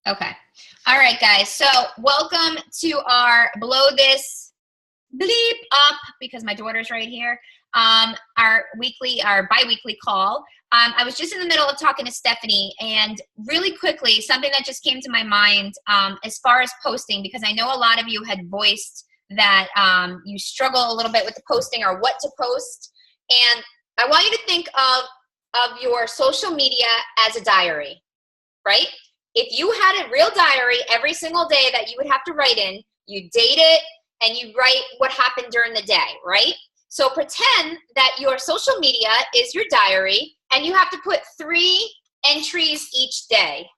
Okay. All right, guys. So welcome to our Blow This Bleep Up, because my daughter's right here, our bi-weekly call. I was just in the middle of talking to Stephanie, and really quickly, something that just came to my mind as far as posting, because I know a lot of you had voiced that you struggle a little bit with the posting or what to post. And I want you to think of your social media as a diary, right? If you had a real diary every single day that you would have to write in, you date it, and you write what happened during the day, right? So pretend that your social media is your diary, and you have to put 3 entries each day,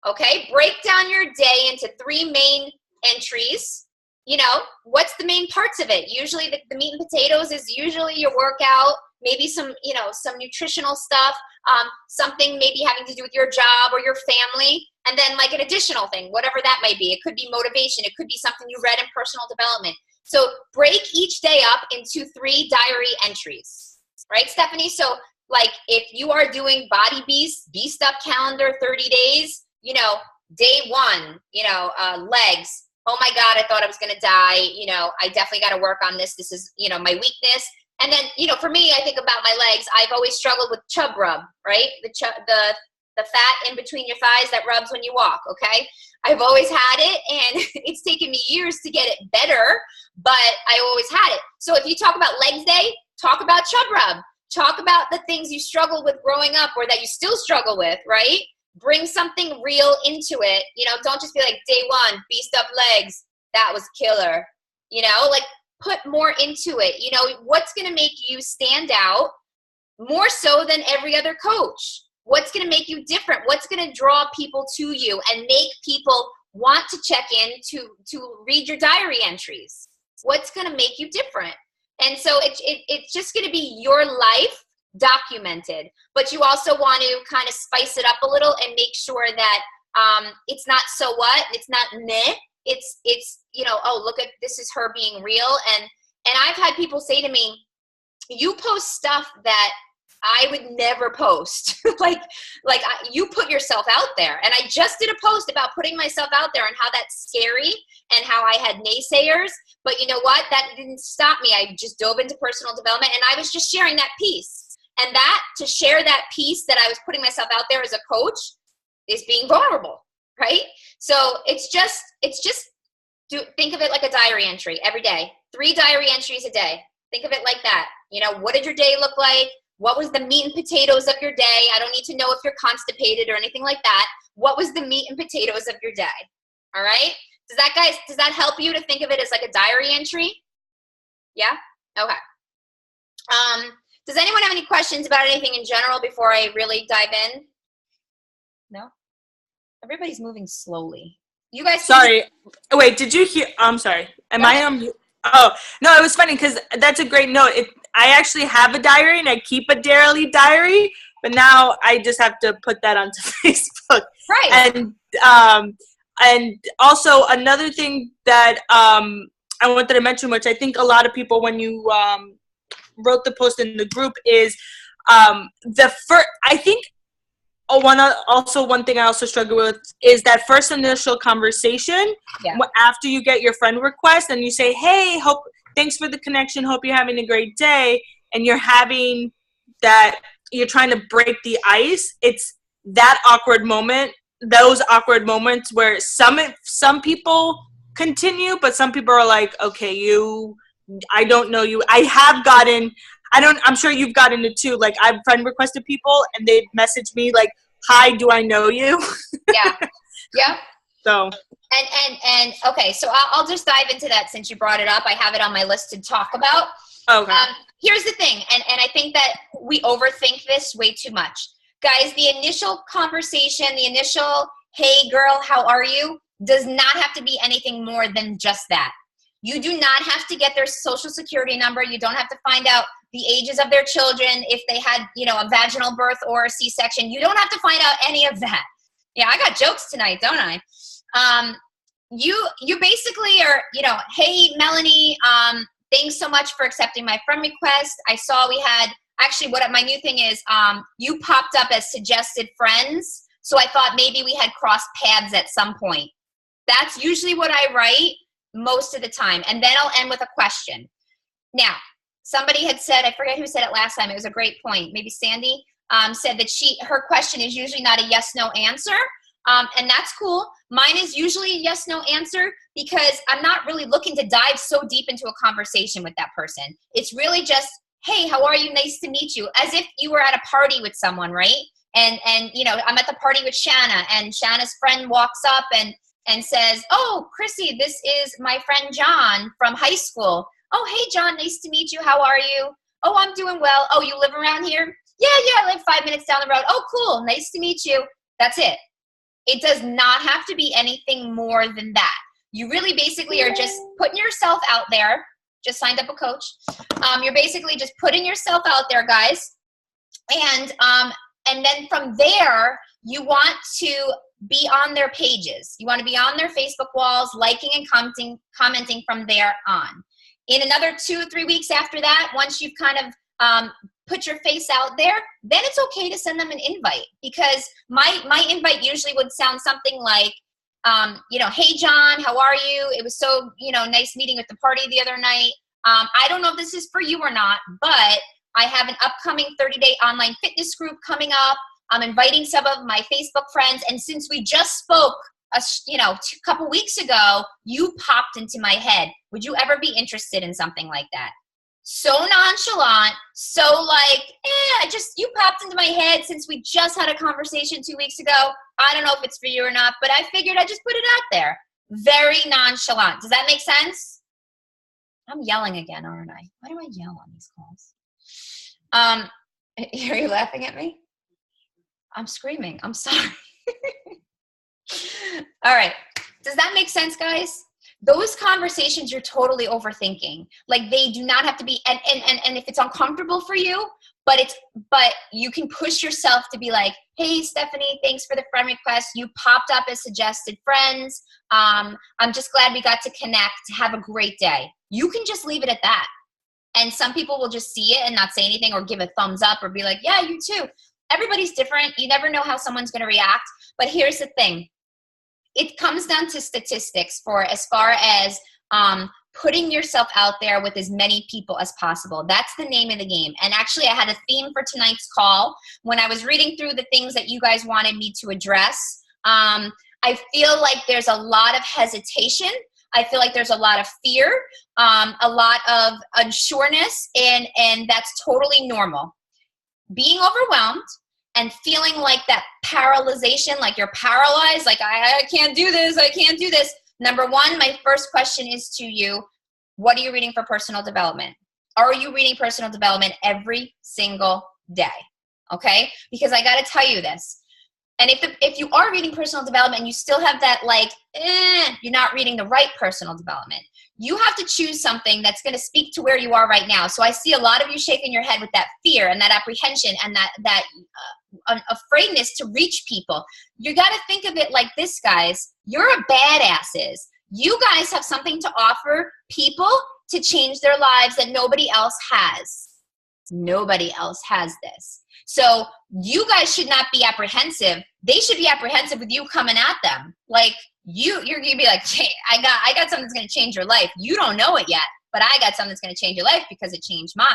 okay? Break down your day into 3 main entries. You know, what's the main parts of it? Usually the meat and potatoes is usually your workout, maybe some, some nutritional stuff, something maybe having to do with your job or your family, and then like an additional thing, whatever that might be. It could be motivation. It could be something you read in personal development. So break each day up into 3 diary entries, right, Stephanie? So like if you are doing Body Beast Up calendar, 30 days, day 1, legs. Oh my God, I thought I was going to die. I definitely got to work on this. This is, my weakness. And then, for me, I think about my legs. I've always struggled with chub rub, right? The fat in between your thighs that rubs when you walk, okay? I've always had it, and it's taken me years to get it better, but I always had it. So if you talk about legs day, talk about chub rub. Talk about the things you struggled with growing up or that you still struggle with, right? Bring something real into it. Don't just be like, day 1, beast up legs. That was killer. Like put more into it. What's going to make you stand out more so than every other coach? What's going to make you different? What's going to draw people to you and make people want to check in to read your diary entries? What's going to make you different? And so it's just going to be your life documented, but you also want to kind of spice it up a little and make sure that it's not so what, it's not meh, it's oh, look at, this is her being real. And I've had people say to me, you post stuff that I would never post. You put yourself out there. And I just did a post about putting myself out there and how that's scary and how I had naysayers. But you know what? That didn't stop me. I just dove into personal development, and I was just sharing that piece. And to share that piece that I was putting myself out there as a coach is being vulnerable, right? So think of it like a diary entry every day. 3 diary entries a day. Think of it like that. What did your day look like? What was the meat and potatoes of your day? I don't need to know if you're constipated or anything like that. What was the meat and potatoes of your day? All right? Does that help you to think of it as like a diary entry? Yeah? Okay. Does anyone have any questions about anything in general before I really dive in? No? Everybody's moving slowly. You guys. Sorry. Wait, did you hear? I'm sorry. Am I on? Oh, no, it was funny because that's a great note. I actually have a diary and I keep a daily diary, but now I just have to put that onto Facebook. Right. And also another thing that I wanted to mention, which I think a lot of people, when you wrote the post in the group, is I think one thing I also struggle with is that first initial conversation. Yeah. After you get your friend request and you say, hey, thanks for the connection, hope you're having a great day, and you're trying to break the ice. It's that awkward moment, those awkward moments where some people continue, but some people are like, okay, I don't know you. I'm sure you've gotten it too. Like, I've friend requested people and they've messaged me like, hi, do I know you? Yeah. Yeah. So. And okay, so I'll just dive into that since you brought it up. I have it on my list to talk about. Okay. Here's the thing, and I think that we overthink this way too much. Guys, the initial conversation, the initial, hey girl, how are you, does not have to be anything more than just that. You do not have to get their social security number. You don't have to find out the ages of their children, if they had, a vaginal birth or a C-section. You don't have to find out any of that. Yeah, I got jokes tonight, don't I? You basically are, hey, Melanie, thanks so much for accepting my friend request. I saw we had, actually, what my new thing is, you popped up as suggested friends. So I thought maybe we had crossed paths at some point. That's usually what I write most of the time. And then I'll end with a question. Now, somebody had said, I forget who said it last time. It was a great point. Maybe Sandy said that her question is usually not a yes, no answer. And that's cool. Mine is usually a yes, no answer because I'm not really looking to dive so deep into a conversation with that person. It's really just, hey, how are you? Nice to meet you. As if you were at a party with someone, right? And you know, I'm at the party with Shanna, and Shanna's friend walks up and says, oh, Chrissy, this is my friend John from high school. Oh, hey, John, nice to meet you. How are you? Oh, I'm doing well. Oh, you live around here? Yeah, I live 5 minutes down the road. Oh, cool. Nice to meet you. That's it. It does not have to be anything more than that. You really basically are just putting yourself out there. Just signed up a coach. You're basically just putting yourself out there, guys. And then from there, you want to be on their pages. You want to be on their Facebook walls, liking and commenting from there on. In another 2 or 3 weeks after that, once you've kind of put your face out there, then it's okay to send them an invite, because my invite usually would sound something like, you know, hey, John, how are you? It was so, you know, nice meeting at the party the other night. I don't know if this is for you or not, but I have an upcoming 30-day online fitness group coming up. I'm inviting some of my Facebook friends. And since we just spoke, a couple weeks ago, you popped into my head. Would you ever be interested in something like that? So nonchalant, so like, you popped into my head since we just had a conversation 2 weeks ago. I don't know if it's for you or not, but I figured I'd just put it out there. Very nonchalant. Does that make sense? I'm yelling again, aren't I? Why do I yell on these calls? Are you laughing at me? I'm screaming. I'm sorry. All right. Does that make sense, guys? Those conversations you're totally overthinking. Like, they do not have to be, and if it's uncomfortable for you, but you can push yourself to be like, hey, Stephanie, thanks for the friend request. You popped up as suggested friends. I'm just glad we got to connect. Have a great day. You can just leave it at that. And some people will just see it and not say anything or give a thumbs up or be like, yeah, you too. Everybody's different. You never know how someone's going to react. But here's the thing. It comes down to statistics for as far as putting yourself out there with as many people as possible. That's the name of the game. And actually, I had a theme for tonight's call. When I was reading through the things that you guys wanted me to address, I feel like there's a lot of hesitation. I feel like there's a lot of fear, a lot of unsureness, and that's totally normal. Being overwhelmed and feeling like that paralyzation, like you're paralyzed, like I can't do this, I can't do this. Number one, my first question is to you, what are you reading for personal development? Are you reading personal development every single day? Okay? Because I got to tell you this. And if you are reading personal development and you still have that like, you're not reading the right personal development, you have to choose something that's going to speak to where you are right now. So I see a lot of you shaking your head with that fear and that apprehension and that afraidness to reach people. You got to think of it like this, guys. You're a badasses. You guys have something to offer people to change their lives that nobody else has. Nobody else has this. So you guys should not be apprehensive. They should be apprehensive with you coming at them. Like you're gonna be like, hey, I got something that's gonna change your life. You don't know it yet, but I got something that's gonna change your life because it changed mine.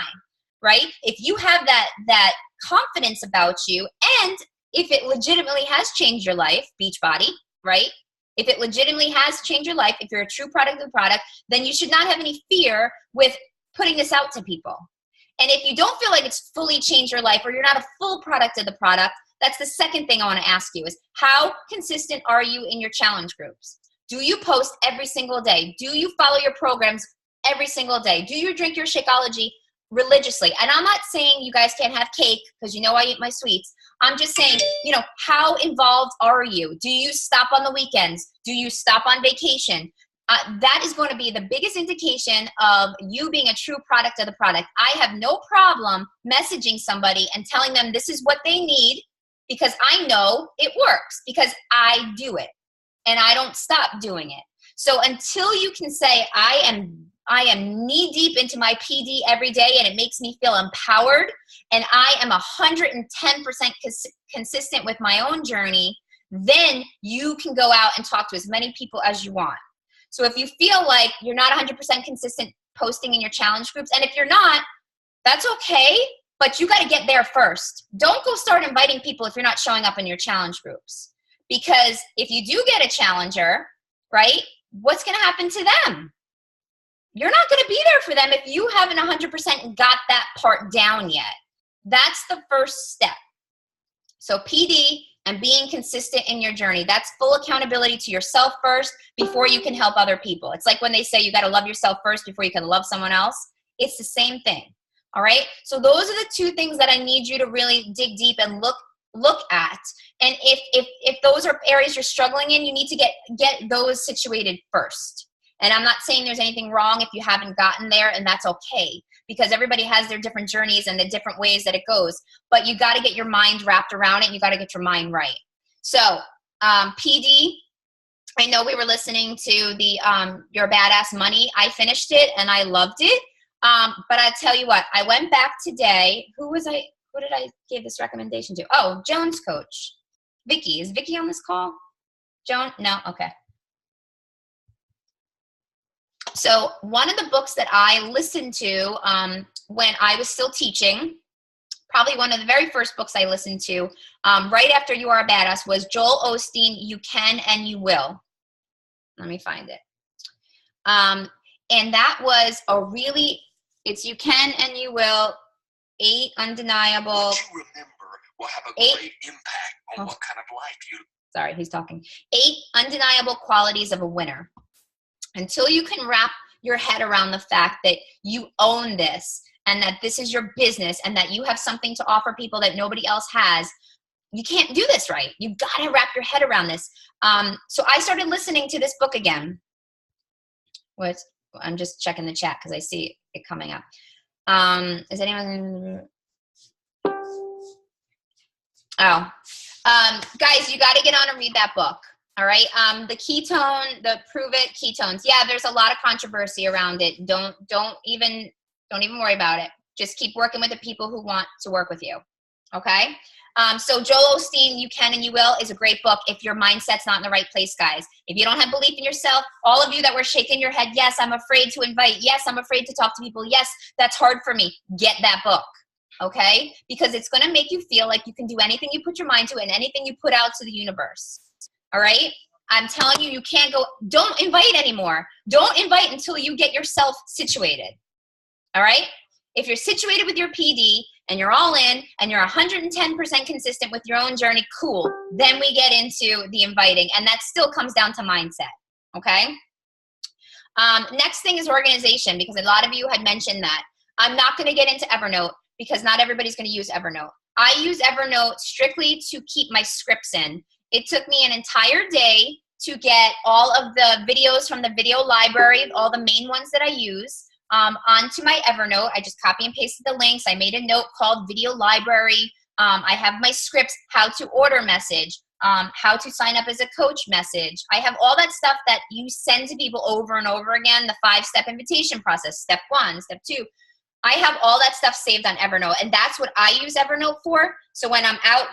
Right? If you have that confidence about you, and if it legitimately has changed your life, Beachbody, right? If it legitimately has changed your life, if you're a true product of the product, then you should not have any fear with putting this out to people. And if you don't feel like it's fully changed your life or you're not a full product of the product, that's the second thing I want to ask you is how consistent are you in your challenge groups? Do you post every single day? Do you follow your programs every single day? Do you drink your Shakeology religiously? And I'm not saying you guys can't have cake because you know I eat my sweets. I'm just saying, how involved are you? Do you stop on the weekends? Do you stop on vacation? That is going to be the biggest indication of you being a true product of the product. I have no problem messaging somebody and telling them this is what they need because I know it works because I do it and I don't stop doing it. So until you can say I am knee deep into my PD every day and it makes me feel empowered and I am 110% consistent with my own journey, then you can go out and talk to as many people as you want. So if you feel like you're not 100% consistent posting in your challenge groups, and if you're not, that's okay, but you got to get there first. Don't go start inviting people if you're not showing up in your challenge groups. Because if you do get a challenger, right, what's going to happen to them? You're not going to be there for them if you haven't 100% got that part down yet. That's the first step. So PD and being consistent in your journey, that's full accountability to yourself first before you can help other people. It's like when they say you got to love yourself first before you can love someone else. It's the same thing. All right. So those are the two things that I need you to really dig deep and look at. And if those are areas you're struggling in, you need to get those situated first. And I'm not saying there's anything wrong if you haven't gotten there, and that's okay, because everybody has their different journeys and the different ways that it goes. But you got to get your mind wrapped around it. And you got to get your mind right. So PD, I know we were listening to the Your Badass Money. I finished it and I loved it. But I tell you what, I went back today. Who did I give this recommendation to? Oh, Joan's coach, Vicky. Is Vicky on this call? Joan? No? Okay. So one of the books that I listened to when I was still teaching, probably one of the very first books I listened to right after You Are a Badass, was Joel Osteen, You Can and You Will. Let me find it. And that was it's You Can and You Will, 8 undeniable. What you remember will have a great impact on what kind of life you. Sorry, he's talking. 8 undeniable qualities of a winner. Until you can wrap your head around the fact that you own this and that this is your business and that you have something to offer people that nobody else has, you can't do this right. You've got to wrap your head around this. So I started listening to this book again. I'm just checking the chat because I see it coming up. Is anyone? Guys, you got to get on and read that book. All right. The Prove It ketones. Yeah, there's a lot of controversy around it. Don't even worry about it. Just keep working with the people who want to work with you. Okay. So Joel Osteen, You Can and You Will, is a great book if your mindset's not in the right place, guys. If you don't have belief in yourself, all of you that were shaking your head, yes, I'm afraid to invite. Yes, I'm afraid to talk to people. Yes, that's hard for me. Get that book. Okay. Because it's going to make you feel like you can do anything you put your mind to and anything you put out to the universe. All right. I'm telling you, you can't go. Don't invite anymore. Don't invite until you get yourself situated. All right. If you're situated with your PD and you're all in and you're 110% consistent with your own journey, cool. Then we get into the inviting, and that still comes down to mindset. Okay. Next thing is organization, because a lot of you had mentioned that. I'm not going to get into Evernote because not everybody's going to use Evernote. I use Evernote strictly to keep my scripts in. It took me an entire day to get all of the videos from the video library, all the main ones that I use, onto my Evernote. I just copy and pasted the links. I made a note called Video Library. I have my scripts, how to order message, how to sign up as a coach message. I have all that stuff that you send to people over and over again, the 5-step invitation process, step 1, step 2. I have all that stuff saved on Evernote, and that's what I use Evernote for. So when I'm out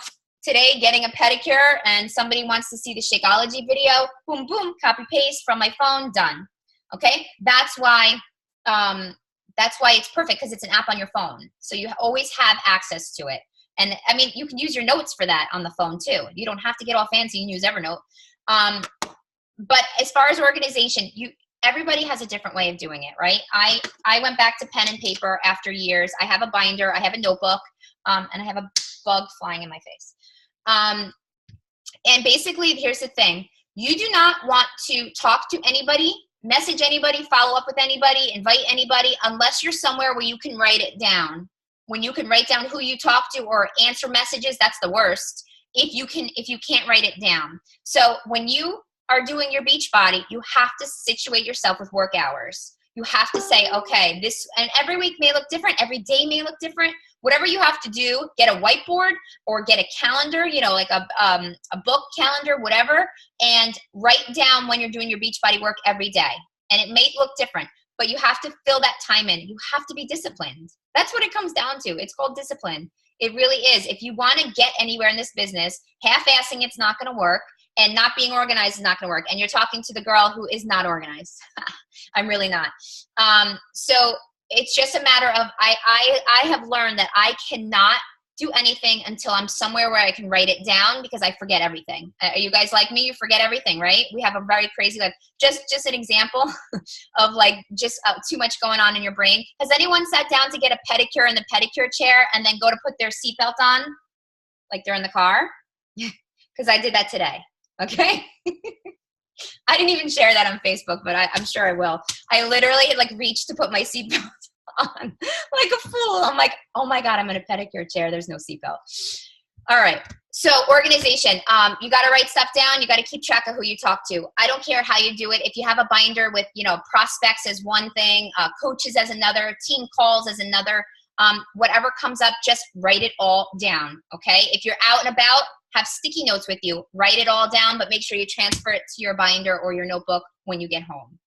today getting a pedicure and somebody wants to see the Shakeology video, boom, boom, copy paste from my phone, done. Okay, that's why it's perfect, because it's an app on your phone, so you always have access to it. And I mean, you can use your notes for that on the phone too. You don't have to get all fancy and use Evernote. But as far as organization, everybody has a different way of doing it, right? I went back to pen and paper after years. I have a binder, I have a notebook, and I have a bug flying in my face. And basically, here's the thing. You do not want to talk to anybody, message anybody, follow up with anybody, invite anybody, unless you're somewhere where you can write it down. When you can write down who you talk to or answer messages, that's the worst. If you can't write it down. So when you are doing your beach body, you have to situate yourself with work hours. You have to say, okay, and every week may look different. Every day may look different. Whatever you have to do, get a whiteboard or get a calendar, like a book calendar, whatever, and write down when you're doing your beach body work every day. And it may look different, but you have to fill that time in. You have to be disciplined. That's what it comes down to. It's called discipline. It really is. If you want to get anywhere in this business, half-assing it's not going to work, and not being organized is not going to work. And you're talking to the girl who is not organized. I'm really not. So it's just a matter of I have learned that I cannot do anything until I'm somewhere where I can write it down, because I forget everything. Are you guys like me? You forget everything, right? We have a very crazy life. Just an example of like just too much going on in your brain. Has anyone sat down to get a pedicure in the pedicure chair and then go to put their seatbelt on like they're in the car? Because I did that today. Okay. I didn't even share that on Facebook, but I'm sure I will. I literally like reached to put my seatbelt on like a fool. I'm like, oh my God, I'm in a pedicure chair. There's no seatbelt. All right. So organization, you got to write stuff down. You got to keep track of who you talk to. I don't care how you do it. If you have a binder with, prospects as one thing, coaches as another, team calls as another, whatever comes up, just write it all down. Okay. If you're out and about, have sticky notes with you, write it all down, but make sure you transfer it to your binder or your notebook when you get home.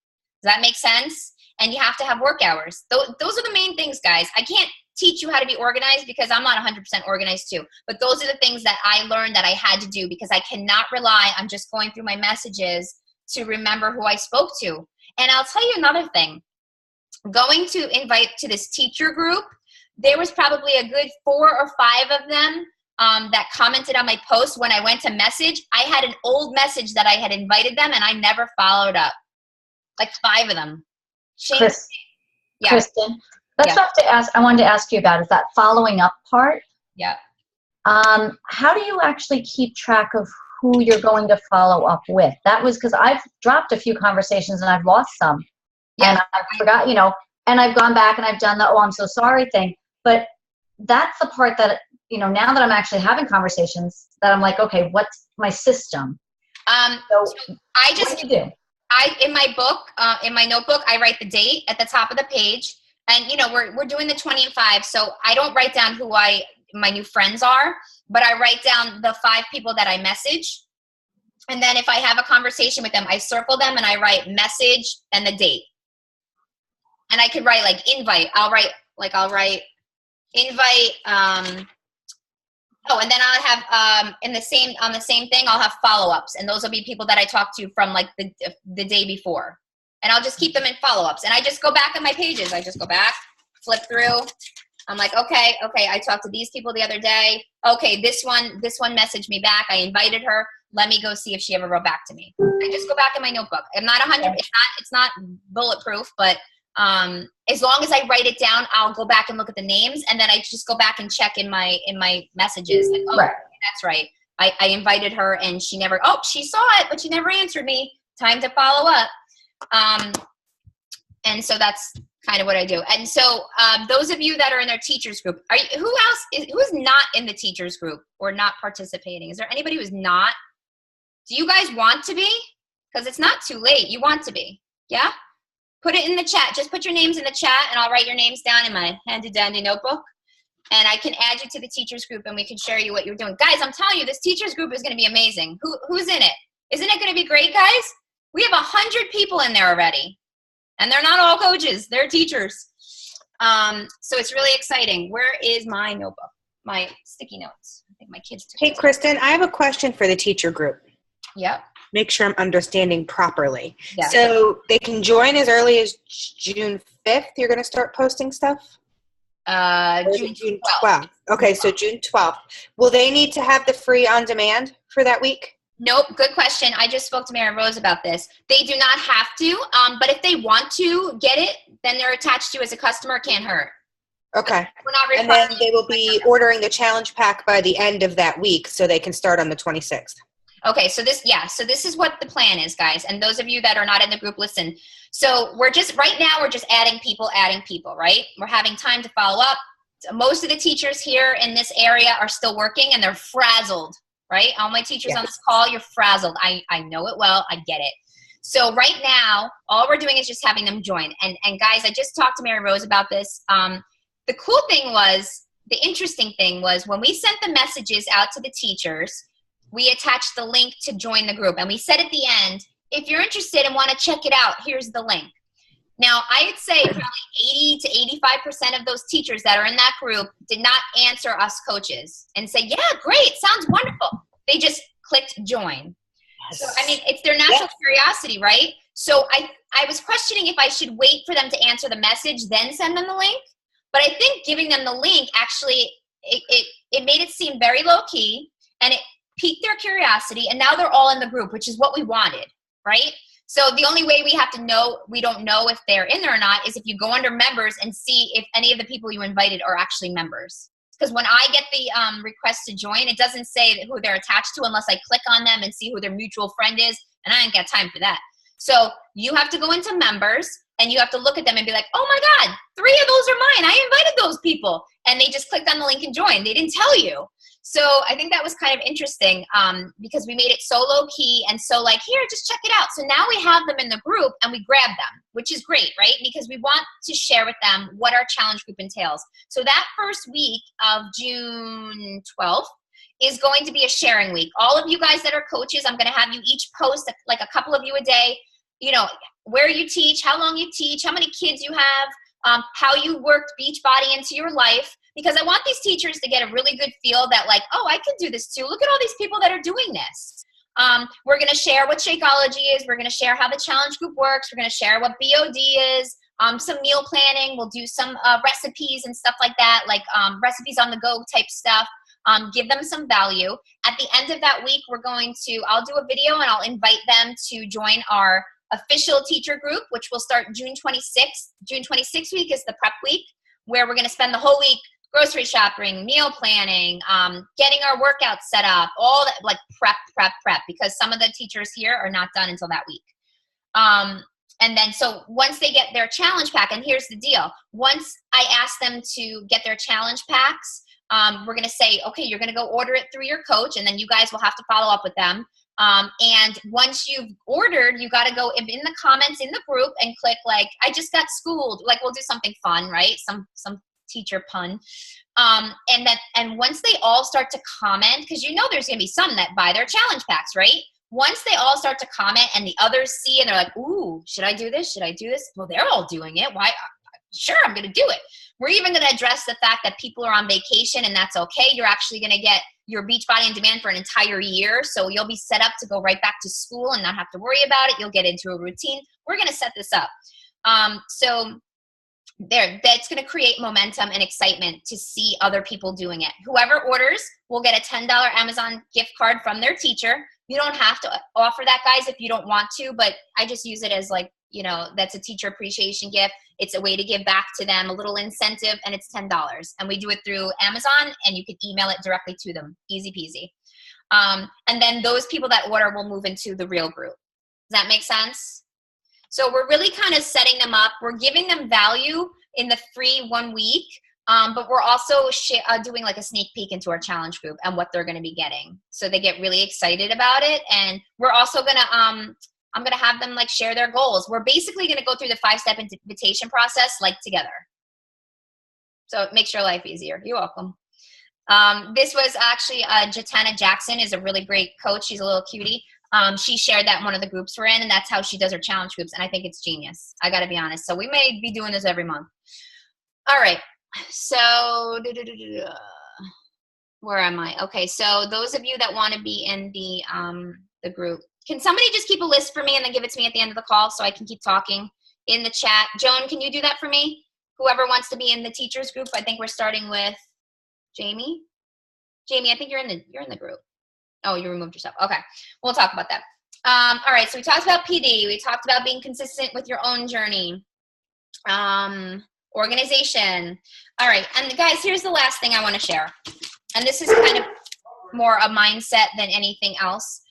Does that make sense? And you have to have work hours. Those are the main things, guys. I can't teach you how to be organized because I'm not 100% organized too. But those are the things that I learned that I had to do, because I cannot rely on just going through my messages to remember who I spoke to. And I'll tell you another thing. Going to invite to this teacher group, there was probably a good 4 or 5 of them that commented on my post. When I went to message, I had an old message that I had invited them and I never followed up. Like 5 of them. Yeah. Kristen, I wanted to ask you about is that following up part. Yeah. How do you actually keep track of who you're going to follow up with? That was because I've dropped a few conversations and I've lost some. Yeah. And I forgot, and I've gone back and I've done the, oh, I'm so sorry thing. But that's the part that, now that I'm actually having conversations, that I'm like, okay, what's my system? So what do you do? In my book, in my notebook, I write the date at the top of the page. And, we're doing the 20 and 5. So I don't write down who my new friends are, but I write down the 5 people that I message. And then if I have a conversation with them, I circle them and I write message and the date. And I could write like invite. I'll write invite. And then I'll have on the same thing, I'll have follow-ups, and those will be people that I talked to from like the day before, and I'll just keep them in follow-ups. And I just go back on my pages. I just go back, flip through. I'm like, okay, I talked to these people the other day. Okay, this one messaged me back. I invited her. Let me go see if she ever wrote back to me. I just go back in my notebook. I'm not 100. It's not bulletproof, but as long as I write it down, I'll go back and look at the names, and then I just go back and check in my messages. Like, oh, right. That's right. I invited her and she saw it, but she never answered me. Time to follow up. And so that's kind of what I do. And so those of you that are in their teachers group, who's not in the teachers group or not participating? Is there anybody who's not? Do you guys want to be? Because it's not too late. You want to be. Yeah? Put it in the chat. Just put your names in the chat, and I'll write your names down in my handy-dandy notebook. And I can add you to the teachers group, and we can share you what you're doing. Guys, I'm telling you, this teachers group is going to be amazing. Who's in it? Isn't it going to be great, guys? We have 100 people in there already. And they're not all coaches. They're teachers. So it's really exciting. Where is my notebook? My sticky notes. I think my kids took it. Hey, Kristen, I have a question for the teacher group. Yep. Make sure I'm understanding properly. Yeah. So they can join as early as June 5th. You're going to start posting stuff? June 12th. Okay, so June 12th. Will they need to have the free on demand for that week? Nope. Good question. I just spoke to Mary Rose about this. They do not have to, but if they want to get it, then they're attached to you as a customer. Can't hurt. Okay. We're not and then they will be ordering the challenge pack by the end of that week, so they can start on the 26th. Okay, so this is what the plan is, guys. And those of you that are not in the group, listen. So right now we're just adding people, right? We're having time to follow up. Most of the teachers here in this area are still working and they're frazzled, right? All my teachers on this call, you're frazzled. I know it well. I get it. So right now, all we're doing is just having them join. And guys, I just talked to Mary Rose about this. The cool thing was, the interesting thing was when we sent the messages out to the teachers, we attached the link to join the group. And we said at the end, if you're interested and want to check it out, here's the link. Now, I'd say probably 80 to 85% of those teachers that are in that group did not answer us coaches and say, yeah, great, sounds wonderful. They just clicked join. So, I mean, it's their natural curiosity, right? So I was questioning if I should wait for them to answer the message, then send them the link. But I think giving them the link actually, it made it seem very low key, and it piqued their curiosity, and now they're all in the group, which is what we wanted, right? So the only way we have to know, we don't know if they're in there or not, is if you go under members and see if any of the people you invited are actually members. Because when I get the request to join, it doesn't say who they're attached to unless I click on them and see who their mutual friend is, and I ain't got time for that. So you have to go into members, and you have to look at them and be like, oh my God, 3 of those are mine. I invited those people. And they just clicked on the link and joined. They didn't tell you. So I think that was kind of interesting because we made it so low key and so like, here, just check it out. So now we have them in the group and we grab them, which is great, right? Because we want to share with them what our challenge group entails. So that first week of June 12th is going to be a sharing week. All of you guys that are coaches, I'm going to have you each post like a couple of you a day, you know, where you teach, how long you teach, how many kids you have, how you worked Beachbody into your life. Because I want these teachers to get a really good feel that like, oh, I can do this too. Look at all these people that are doing this. We're going to share what Shakeology is. We're going to share how the challenge group works. We're going to share what BOD is, some meal planning. We'll do some recipes and stuff like that, like recipes on the go type stuff. Give them some value. At the end of that week, I'll do a video and I'll invite them to join our official teacher group, which will start June 26th. June 26th week is the prep week, where we're going to spend the whole week grocery shopping, meal planning, getting our workouts set up, all that, like prep, because some of the teachers here are not done until that week. And then, so once they get their challenge pack, and here's the deal, once I ask them to get their challenge packs, we're going to say, okay, you're going to go order it through your coach, and then you guys will have to follow up with them. And once you've ordered, you got to go in the comments in the group and click like, I just got schooled. Like, we'll do something fun, right? Some teacher pun. And once they all start to comment, because you know there's going to be some that buy their challenge packs, right? Once they all start to comment and the others see and they're like, ooh, should I do this? Should I do this? Well, they're all doing it. Why? Sure, I'm going to do it. We're even going to address the fact that people are on vacation, and that's okay. You're actually going to get your Beachbody on Demand for an entire year. So you'll be set up to go right back to school and not have to worry about it. You'll get into a routine. We're going to set this up. That's going to create momentum and excitement to see other people doing it. Whoever orders will get a $10 Amazon gift card from their teacher. You don't have to offer that, guys, if you don't want to, but I just use it as like, you know, that's a teacher appreciation gift. It's a way to give back to them, a little incentive, and it's $10. And we do it through Amazon, and you can email it directly to them. Easy peasy. And then those people that order will move into the real group. Does that make sense? So we're really kind of setting them up. We're giving them value in the free 1 week, but we're also doing like a sneak peek into our challenge group and what they're going to be getting. So they get really excited about it. And we're also going to, I'm going to have them like share their goals. We're basically going to go through the 5-step invitation process like together. So it makes your life easier. You're welcome. This was actually Jatana Jackson is a really great coach. She's a little cutie. She shared that in one of the groups we're in, and that's how she does her challenge groups, and I think it's genius. I got to be honest. So we may be doing this every month. All right. So where am I? Okay. So those of you that want to be in the group, can somebody just keep a list for me and then give it to me at the end of the call so I can keep talking in the chat? Joan, can you do that for me? Whoever wants to be in the teachers group, I think we're starting with Jamie. Jamie, I think you're in the group. Oh, you removed yourself. Okay. We'll talk about that. All right. So we talked about PD. We talked about being consistent with your own journey. Organization. All right. And guys, here's the last thing I want to share. And this is kind of more a mindset than anything else.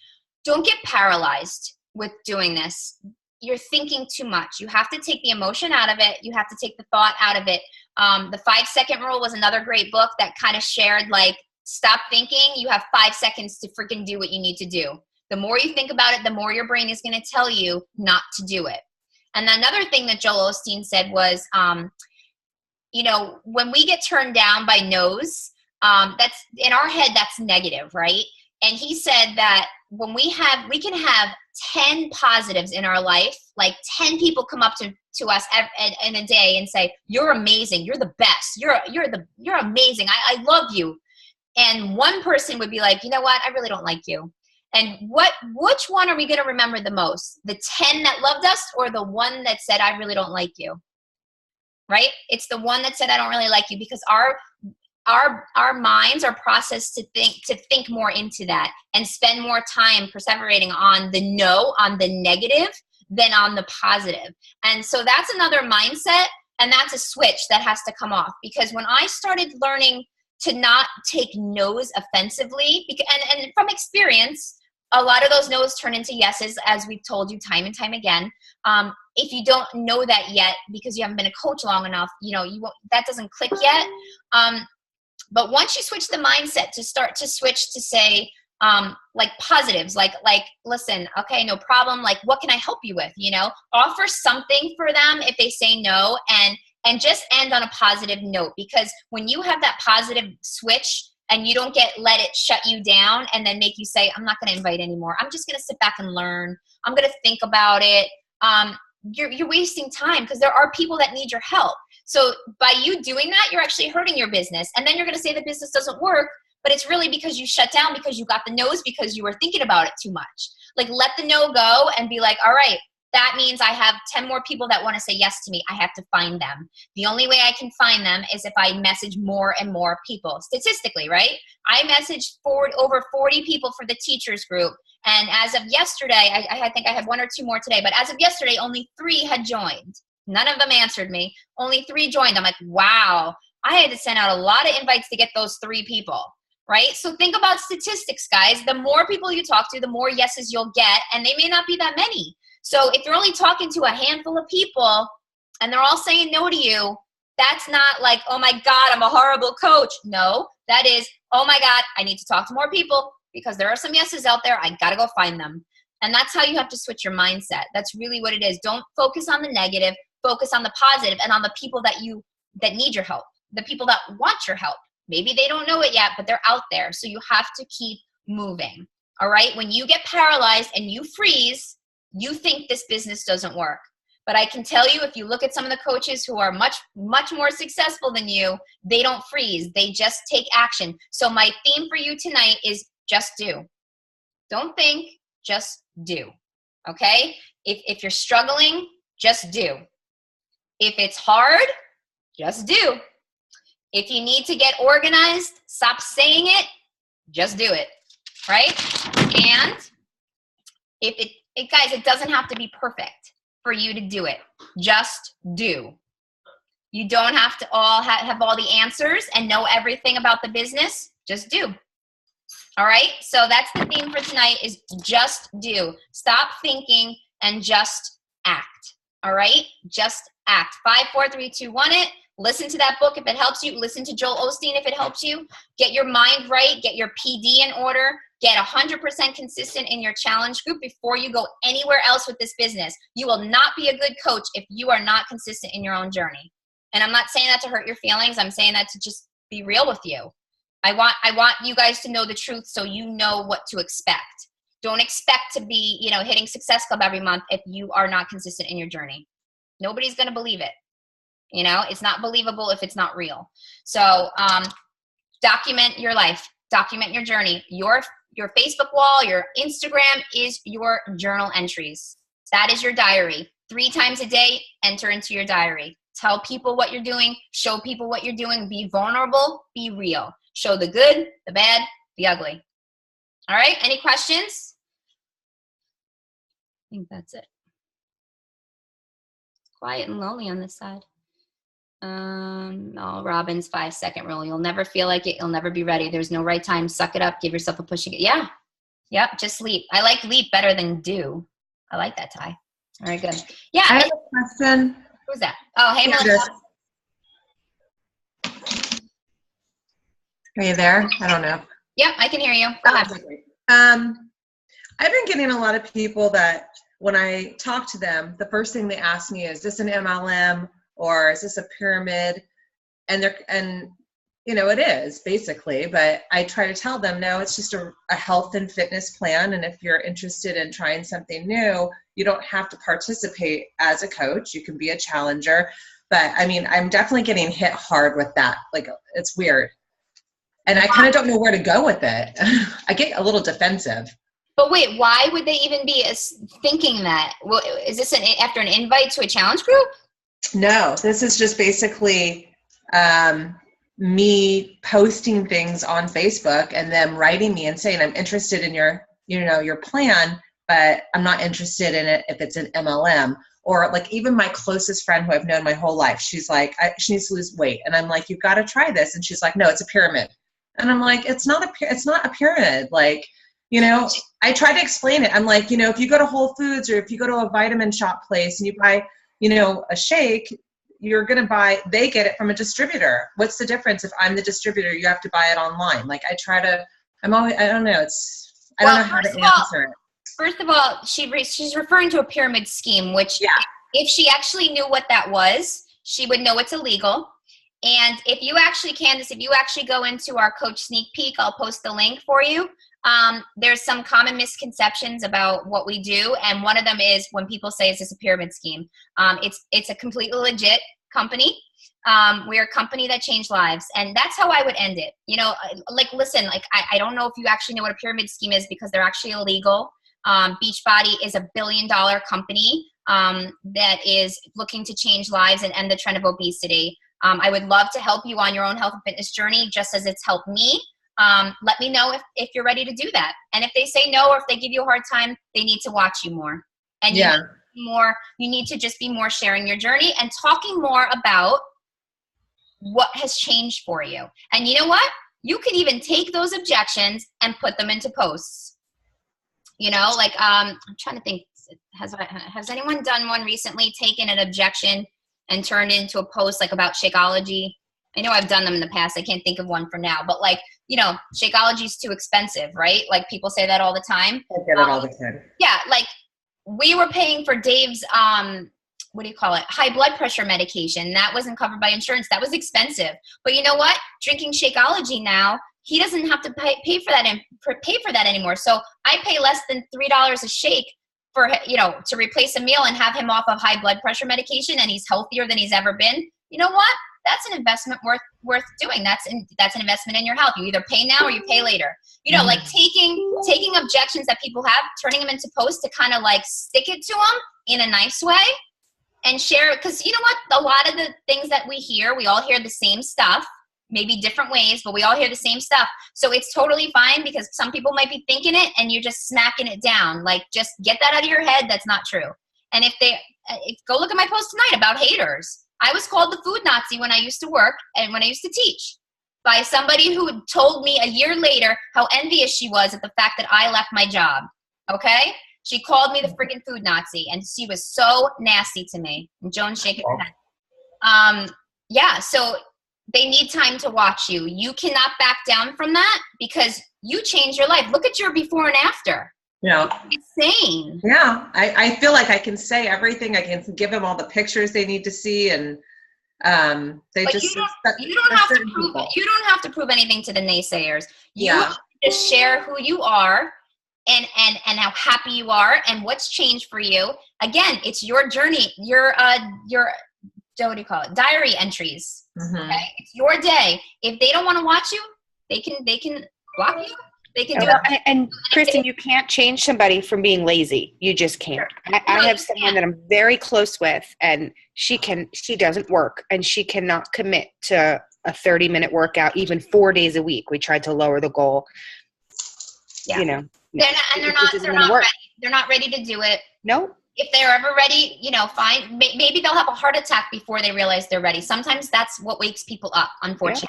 Don't get paralyzed with doing this. You're thinking too much. You have to take the emotion out of it. You have to take the thought out of it. The 5-second rule was another great book that kind of shared like, stop thinking. You have 5 seconds to freaking do what you need to do. The more you think about it, the more your brain is going to tell you not to do it. And another thing that Joel Osteen said was, you know, when we get turned down by no's, that's in our head, that's negative, right? And he said that when we can have 10 positives in our life, like 10 people come up to us in a day and say, you're amazing, you're the best, you're amazing, I love you. And one person would be like, you know what, I really don't like you. And which one are we going to remember the most? The 10 that loved us, or the one that said, I really don't like you? Right? It's the one that said, I don't really like you, because our minds are processed to think more into that and spend more time perseverating on the no, on the negative, than on the positive. And so that's another mindset, and that's a switch that has to come off. Because when I started learning to not take no's offensively, and from experience, a lot of those no's turn into yeses, as we've told you time and time again. If you don't know that yet because you haven't been a coach long enough, you won't, that doesn't click yet. But once you switch the mindset to start to switch to say, like positives, like, listen, okay, no problem. Like, what can I help you with? Offer something for them if they say no, and just end on a positive note. Because when you have that positive switch and you don't let it shut you down and then make you say, I'm not going to invite anymore, I'm just going to sit back and learn, I'm going to think about it. You're wasting time, because there are people that need your help. So by you doing that, you're actually hurting your business. And then you're going to say the business doesn't work, but it's really because you shut down, because you got the no's, because you were thinking about it too much. Like, let the no go and be like, all right, that means I have 10 more people that want to say yes to me. I have to find them. The only way I can find them is if I message more and more people. Statistically, right? I messaged over 40 people for the teachers group. And as of yesterday, I think I have 1 or 2 more today, but as of yesterday, only 3 had joined. None of them answered me. Only 3 joined. I'm like, wow, I had to send out a lot of invites to get those 3 people, right? So think about statistics, guys. The more people you talk to, the more yeses you'll get, and they may not be that many. So if you're only talking to a handful of people and they're all saying no to you, that's not like, oh my God, I'm a horrible coach. No, that is, oh my God, I need to talk to more people because there are some yeses out there. I got to go find them. And that's how you have to switch your mindset. That's really what it is. Don't focus on the negative, focus on the positive and on the people that need your help, the people that want your help. Maybe they don't know it yet, but they're out there. So you have to keep moving. All right. When you get paralyzed and you freeze, you think this business doesn't work. But I can tell you, if you look at some of the coaches who are much, much more successful than you, they don't freeze. They just take action. So my theme for you tonight is just do. Don't think, just do. Okay? If you're struggling, just do. If it's hard, just do. If you need to get organized, stop saying it, just do it. Right? And guys, it doesn't have to be perfect for you to do it. Just do. You don't have to have all the answers and know everything about the business. Just do. All right? So that's the theme for tonight, is just do. Stop thinking and just act. All right? Just act. 5, 4, 3, 2, 1 it. Listen to that book if it helps you. Listen to Joel Osteen if it helps you. Get your mind right. Get your PD in order. Get 100% consistent in your challenge group before you go anywhere else with this business. You will not be a good coach if you are not consistent in your own journey. And I'm not saying that to hurt your feelings. I'm saying that to just be real with you. I want you guys to know the truth so you know what to expect. Don't expect to be, hitting Success Club every month if you are not consistent in your journey. Nobody's going to believe it. It's not believable if it's not real. So document your life. Document your journey. Your Facebook wall, your Instagram is your journal entries. That is your diary. 3 times a day, enter into your diary. Tell people what you're doing. Show people what you're doing. Be vulnerable. Be real. Show the good, the bad, the ugly. All right? Any questions? I think that's it. It's quiet and lonely on this side. Robin's 5-second rule. You'll never feel like it. You'll never be ready. There's no right time. Suck it up. Give yourself a push. Yeah. Yep. Just leap. I like leap better than do. I like that, Ty. All right, good. Yeah. I have a question. Who's that? Oh, hey, Melissa. Are you there? I don't know. Yep, I can hear you. Go ahead. I've been getting a lot of people that when I talk to them, the first thing they ask me is this an MLM or is this a pyramid? And it is basically, but I try to tell them, no, it's just a health and fitness plan. And if you're interested in trying something new, you don't have to participate as a coach. You can be a challenger. But I mean, I'm definitely getting hit hard with that. Like, it's weird. And I kind of don't know where to go with it. I get a little defensive. But wait, why would they even be thinking that? Well, is this after an invite to a challenge group? No, this is just basically me posting things on Facebook and them writing me and saying, I'm interested in your plan, but I'm not interested in it if it's an MLM. Or like even my closest friend who I've known my whole life, she's like, she needs to lose weight. And I'm like, you've got to try this. And she's like, no, it's a pyramid. And I'm like, it's not a pyramid. Like, I try to explain it. I'm like, if you go to Whole Foods or if you go to a vitamin shop place and you buy, a shake, you're going to they get it from a distributor. What's the difference if I'm the distributor, you have to buy it online? Like I don't know. I don't know how to answer it. First of all, she's referring to a pyramid scheme, which if she actually knew what that was, she would know it's illegal. And if you actually, Candace, go into our coach sneak peek, I'll post the link for you. There's some common misconceptions about what we do. And one of them is when people say, is this a pyramid scheme? It's a completely legit company. We're a company that changed lives. And that's how I would end it. Listen, I don't know if you actually know what a pyramid scheme is because they're actually illegal. Beachbody is a $1 billion company that is looking to change lives and end the trend of obesity. I would love to help you on your own health and fitness journey, just as it's helped me. Let me know if you're ready to do that. And if they say no, or if they give you a hard time, they need to watch you more. And you need to just be more sharing your journey and talking more about what has changed for you. And you know what? You can even take those objections and put them into posts. I'm trying to think, has anyone done one recently, taken an objection and turned it into a post like about Shakeology? I know I've done them in the past. I can't think of one for now, but Shakeology is too expensive, right? Like people say that all the time. I get it all the time. Yeah. Like we were paying for Dave's, high blood pressure medication. That wasn't covered by insurance. That was expensive. But you know what? Drinking Shakeology now, he doesn't have to pay for that anymore. So I pay less than $3 a shake for, to replace a meal and have him off of high blood pressure medication, and he's healthier than he's ever been. You know what? That's an investment worth doing. That's an investment in your health. You either pay now or you pay later. Like taking objections that people have, turning them into posts to kind of like stick it to them in a nice way and share it. Because you know what? A lot of the things that we all hear the same stuff, maybe different ways, but we all hear the same stuff. So it's totally fine because some people might be thinking it and you're just smacking it down. Like just get that out of your head. That's not true. And go look at my post tonight about haters. I was called the food Nazi when I used to work and when I used to teach by somebody who told me a year later how envious she was at the fact that I left my job. Okay? She called me the freaking food Nazi and she was so nasty to me. And Joan's shaking her head. So they need time to watch you. You cannot back down from that because you changed your life. Look at your before and after. Yeah. Insane. Yeah. I feel like I can say everything. I can give them all the pictures they need to see, and you don't have to prove anything to the naysayers. You just share who you are and how happy you are and what's changed for you. Again, it's your journey, your what do you call it? Diary entries. Mm-hmm. Okay? It's your day. If they don't want to watch you, they can block you. They can do it. And Kristen, you can't change somebody from being lazy. You just can't. I have someone that I'm very close with, and she doesn't work, and she cannot commit to a 30-minute workout, even 4 days a week. We tried to lower the goal. Yeah. They're not ready to do it. No. If they're ever ready, fine. Maybe they'll have a heart attack before they realize they're ready. Sometimes that's what wakes people up, unfortunately.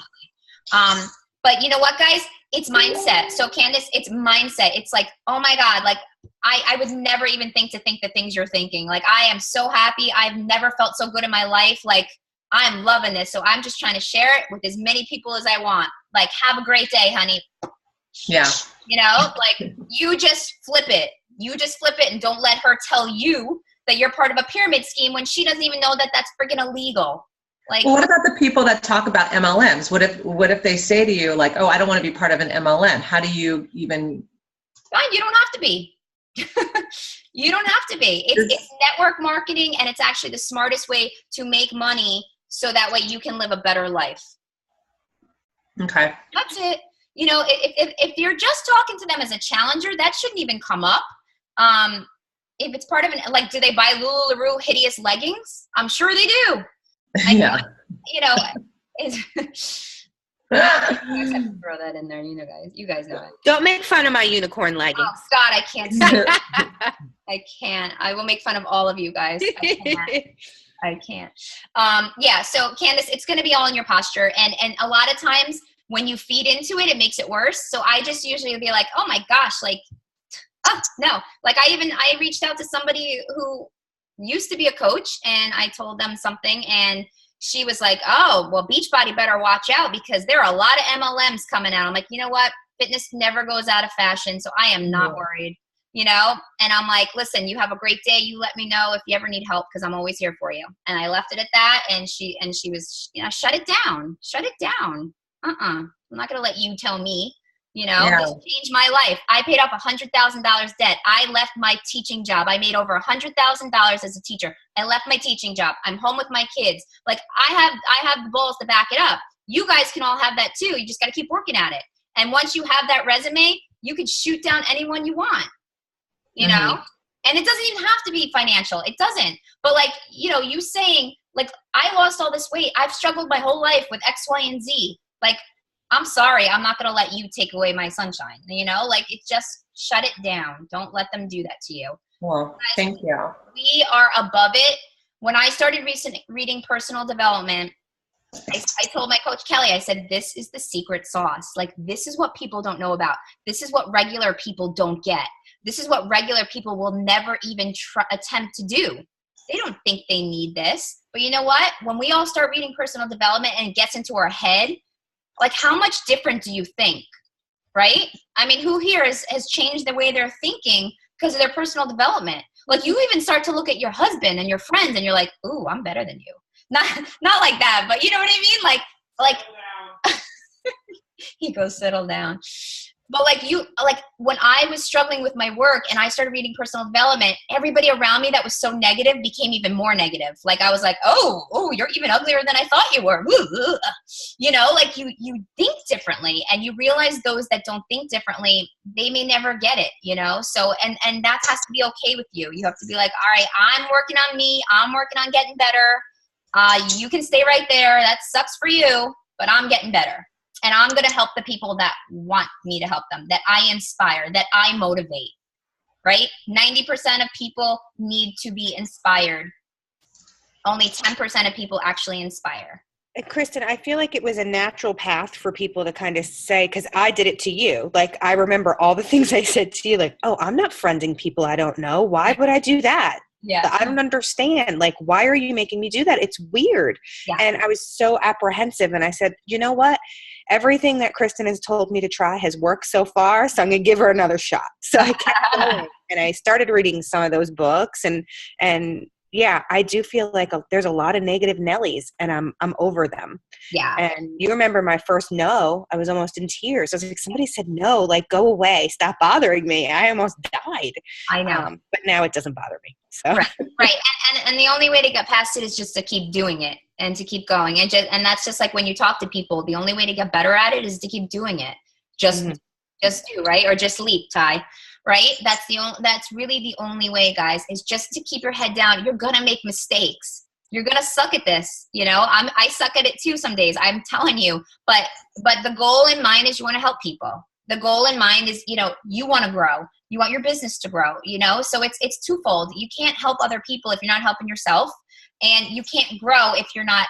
Yeah. But you know what, guys? It's mindset. So Candace, it's mindset. It's like, oh my God, like I would never even think the things you're thinking. Like I am so happy. I've never felt so good in my life. Like I'm loving this. So I'm just trying to share it with as many people as I want. Like, have a great day, honey. Yeah. Like you just flip it. You just flip it and don't let her tell you that you're part of a pyramid scheme when she doesn't even know that that's freaking illegal. Like, Well, what about the people that talk about MLMs? What if they say to you like, "Oh, I don't want to be part of an MLM"? How do you even? fine, you don't have to be. You don't have to be. It's network marketing, and it's actually the smartest way to make money so that way you can live a better life. Okay. That's it. You know, if you're just talking to them as a challenger, that shouldn't even come up. If it's part of like, do they buy LuLaRoe hideous leggings? I'm sure they do. Yeah. You know, I just have to throw that in there. You guys know it. Don't make fun of my unicorn leggings. Oh God, I can't say it. I can't. I will make fun of all of you guys. I can't. Yeah. So Candace, it's going to be all in your posture, and a lot of times when you feed into it, it makes it worse. So I just usually be like, oh my gosh, like, oh no. Like I reached out to somebody who used to be a coach, and I told them something, and she was like, oh, well, Beachbody better watch out because there are a lot of MLMs coming out. I'm like, you know what? Fitness never goes out of fashion, so I am not worried, you know? And I'm like, listen, you have a great day. You let me know if you ever need help because I'm always here for you. And I left it at that, and she was, you know, shut it down. Shut it down. I'm not going to let you tell me. You know, this changed my life. I paid off $100,000 debt. I left my teaching job. I made over $100,000 as a teacher. I left my teaching job. I'm home with my kids. Like I have the balls to back it up. You guys can all have that too. You just got to keep working at it. And once you have that resume, you can shoot down anyone you want, you know, and it doesn't even have to be financial. It doesn't. But like, you know, you saying like, I lost all this weight. I've struggled my whole life with X, Y, and Z. Like, I'm sorry, I'm not going to let you take away my sunshine. You know, like it's just shut it down. Don't let them do that to you. Well, thank you. We are above it. When I started reading personal development, I told my coach, Kelly, I said, this is the secret sauce. Like, this is what people don't know about. This is what regular people don't get. This is what regular people will never even attempt to do. They don't think they need this. But you know what? When we all start reading personal development and it gets into our head, like, how much different do you think, right? I mean, who here has changed the way they're thinking because of their personal development? Like, you even start to look at your husband and your friends and you're like, ooh, I'm better than you. Not like that, but you know what I mean? Like he goes, settle down. But like when I was struggling with my work and I started reading personal development, everybody around me that was so negative became even more negative. Like I was like, oh, you're even uglier than I thought you were. You know, like you think differently, and you realize those that don't think differently, they may never get it, you know? So, and that has to be okay with you. You have to be like, all right, I'm working on me. I'm working on getting better. You can stay right there. That sucks for you, but I'm getting better. And I'm going to help the people that want me to help them, that I inspire, that I motivate, right? 90% of people need to be inspired. Only 10% of people actually inspire. And Kristen, I feel like it was a natural path for people to kind of say, because I did it to you. Like, I remember all the things I said to you, like, oh, I'm not friending people I don't know. Why would I do that? Yeah. I don't understand. Like, why are you making me do that? It's weird. Yeah. And I was so apprehensive. And I said, you know what? Everything that Kristen has told me to try has worked so far. So I'm going to give her another shot. So I kept going. And I started reading some of those books. And yeah, I do feel like there's a lot of negative Nellies, and I'm over them. Yeah. And you remember my first no, I was almost in tears. I was like, somebody said no, like, go away, stop bothering me. I almost died. I know. But now it doesn't bother me. So. Right. And the only way to get past it is just to keep doing it and to keep going. And that's just like when you talk to people, the only way to get better at it is to keep doing it. Just do, right? Or just leap, Ty. Right? That's really the only way, guys, is just to keep your head down. You're going to make mistakes. You're going to suck at this. You know, I suck at it too some days. I'm telling you, but the goal in mind is you want to help people. The goal in mind is, you know, you want to grow. You want your business to grow, you know? So it's twofold. You can't help other people if you're not helping yourself, and you can't grow if you're not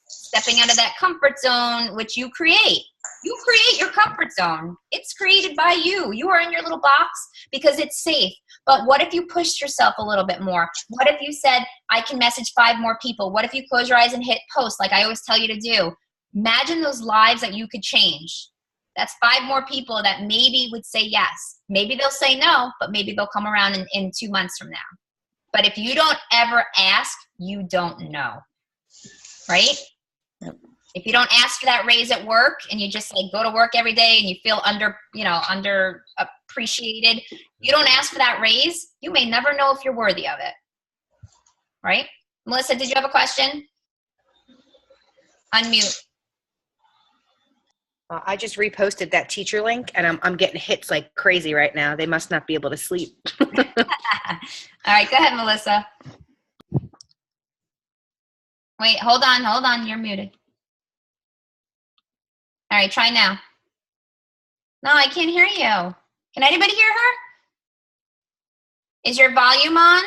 stepping out of that comfort zone, which you create. You create your comfort zone. It's created by you. You are in your little box because it's safe. But what if you pushed yourself a little bit more? What if you said, I can message 5 more people? What if you close your eyes and hit post like I always tell you to do? Imagine those lives that you could change. That's 5 more people that maybe would say yes. Maybe they'll say no, but maybe they'll come around in 2 months from now. But if you don't ever ask, you don't know. right? Yep. If you don't ask for that raise at work and you just like go to work every day and you feel under appreciated, you don't ask for that raise, you may never know if you're worthy of it. Right? Melissa, did you have a question? Unmute. I just reposted that teacher link, and I'm getting hits like crazy right now. They must not be able to sleep. All right, go ahead, Melissa. Wait, hold on. You're muted. All right, try now. No, I can't hear you. Can anybody hear her? Is your volume on?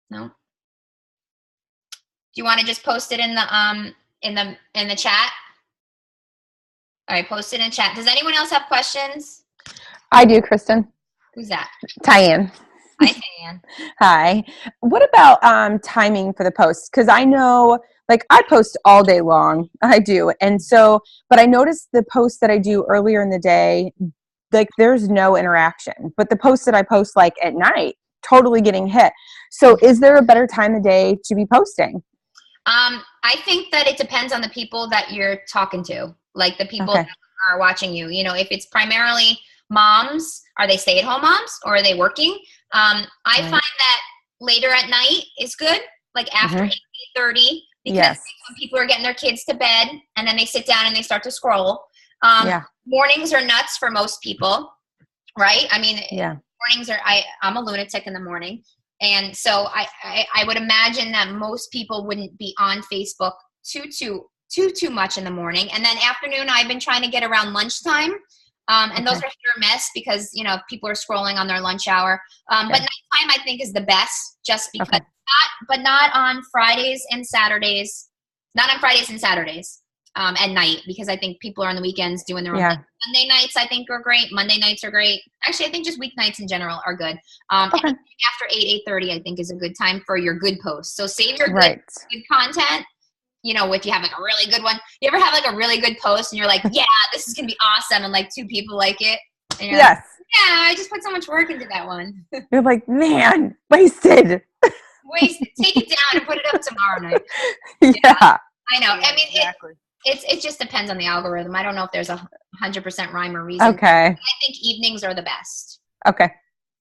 No. Do you want to just post it in the chat? All right, post it in chat. Does anyone else have questions? I do, Kristen. Who's that? Tyann. Hi, Tyann. Hi. What about timing for the posts? Because I know, like, I post all day long. I do. And so, but I noticed the posts that I do earlier in the day, like, there's no interaction. But the posts that I post, like, at night, totally getting hit. So is there a better time of day to be posting? I think that it depends on the people that you're talking to, like the people that are watching you. You know, if it's primarily moms, are they stay-at-home moms or are they working? I find that later at night is good, like after 8:30, because when people are getting their kids to bed and then they sit down and they start to scroll. Mornings are nuts for most people, right? I mean, mornings are, I'm a lunatic in the morning. And so I would imagine that most people wouldn't be on Facebook too much in the morning. And then afternoon, I've been trying to get around lunchtime. And those are hit or miss because, you know, people are scrolling on their lunch hour. But nighttime, I think, is the best just because, not on Fridays and Saturdays. Not on Fridays and Saturdays at night, because I think people are on the weekends doing their own thing. Monday nights, I think, are great. Monday nights are great. Actually, I think just weeknights in general are good. And after 8:30, I think, is a good time for your good posts. So save your good content. You know, if you have like a really good one, you ever have like a really good post and you're like, yeah, this is going to be awesome. And like 2 people like it. And you're like, yeah, I just put so much work into that one. You're like, man, wasted. Take it down and put it up tomorrow night. I know. I mean, it just depends on the algorithm. I don't know if there's 100% rhyme or reason. I think evenings are the best.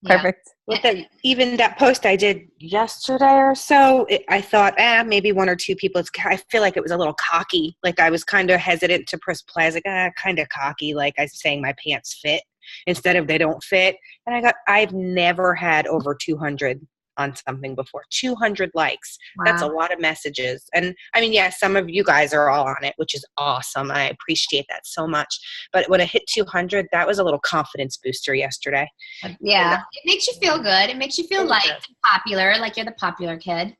Perfect. With even that post I did yesterday or so, I thought, maybe 1 or 2 people. I feel like it was a little cocky. Like I was kind of hesitant to press play. I was like, kind of cocky. Like I was saying my pants fit instead of they don't fit. And I've never had over 200 on something before. 200 likes. Wow. That's a lot of messages. And I mean, some of you guys are all on it, which is awesome. I appreciate that so much. But when I hit 200, that was a little confidence booster yesterday. Yeah. It makes you feel good. It makes you feel liked and popular, like you're the popular kid.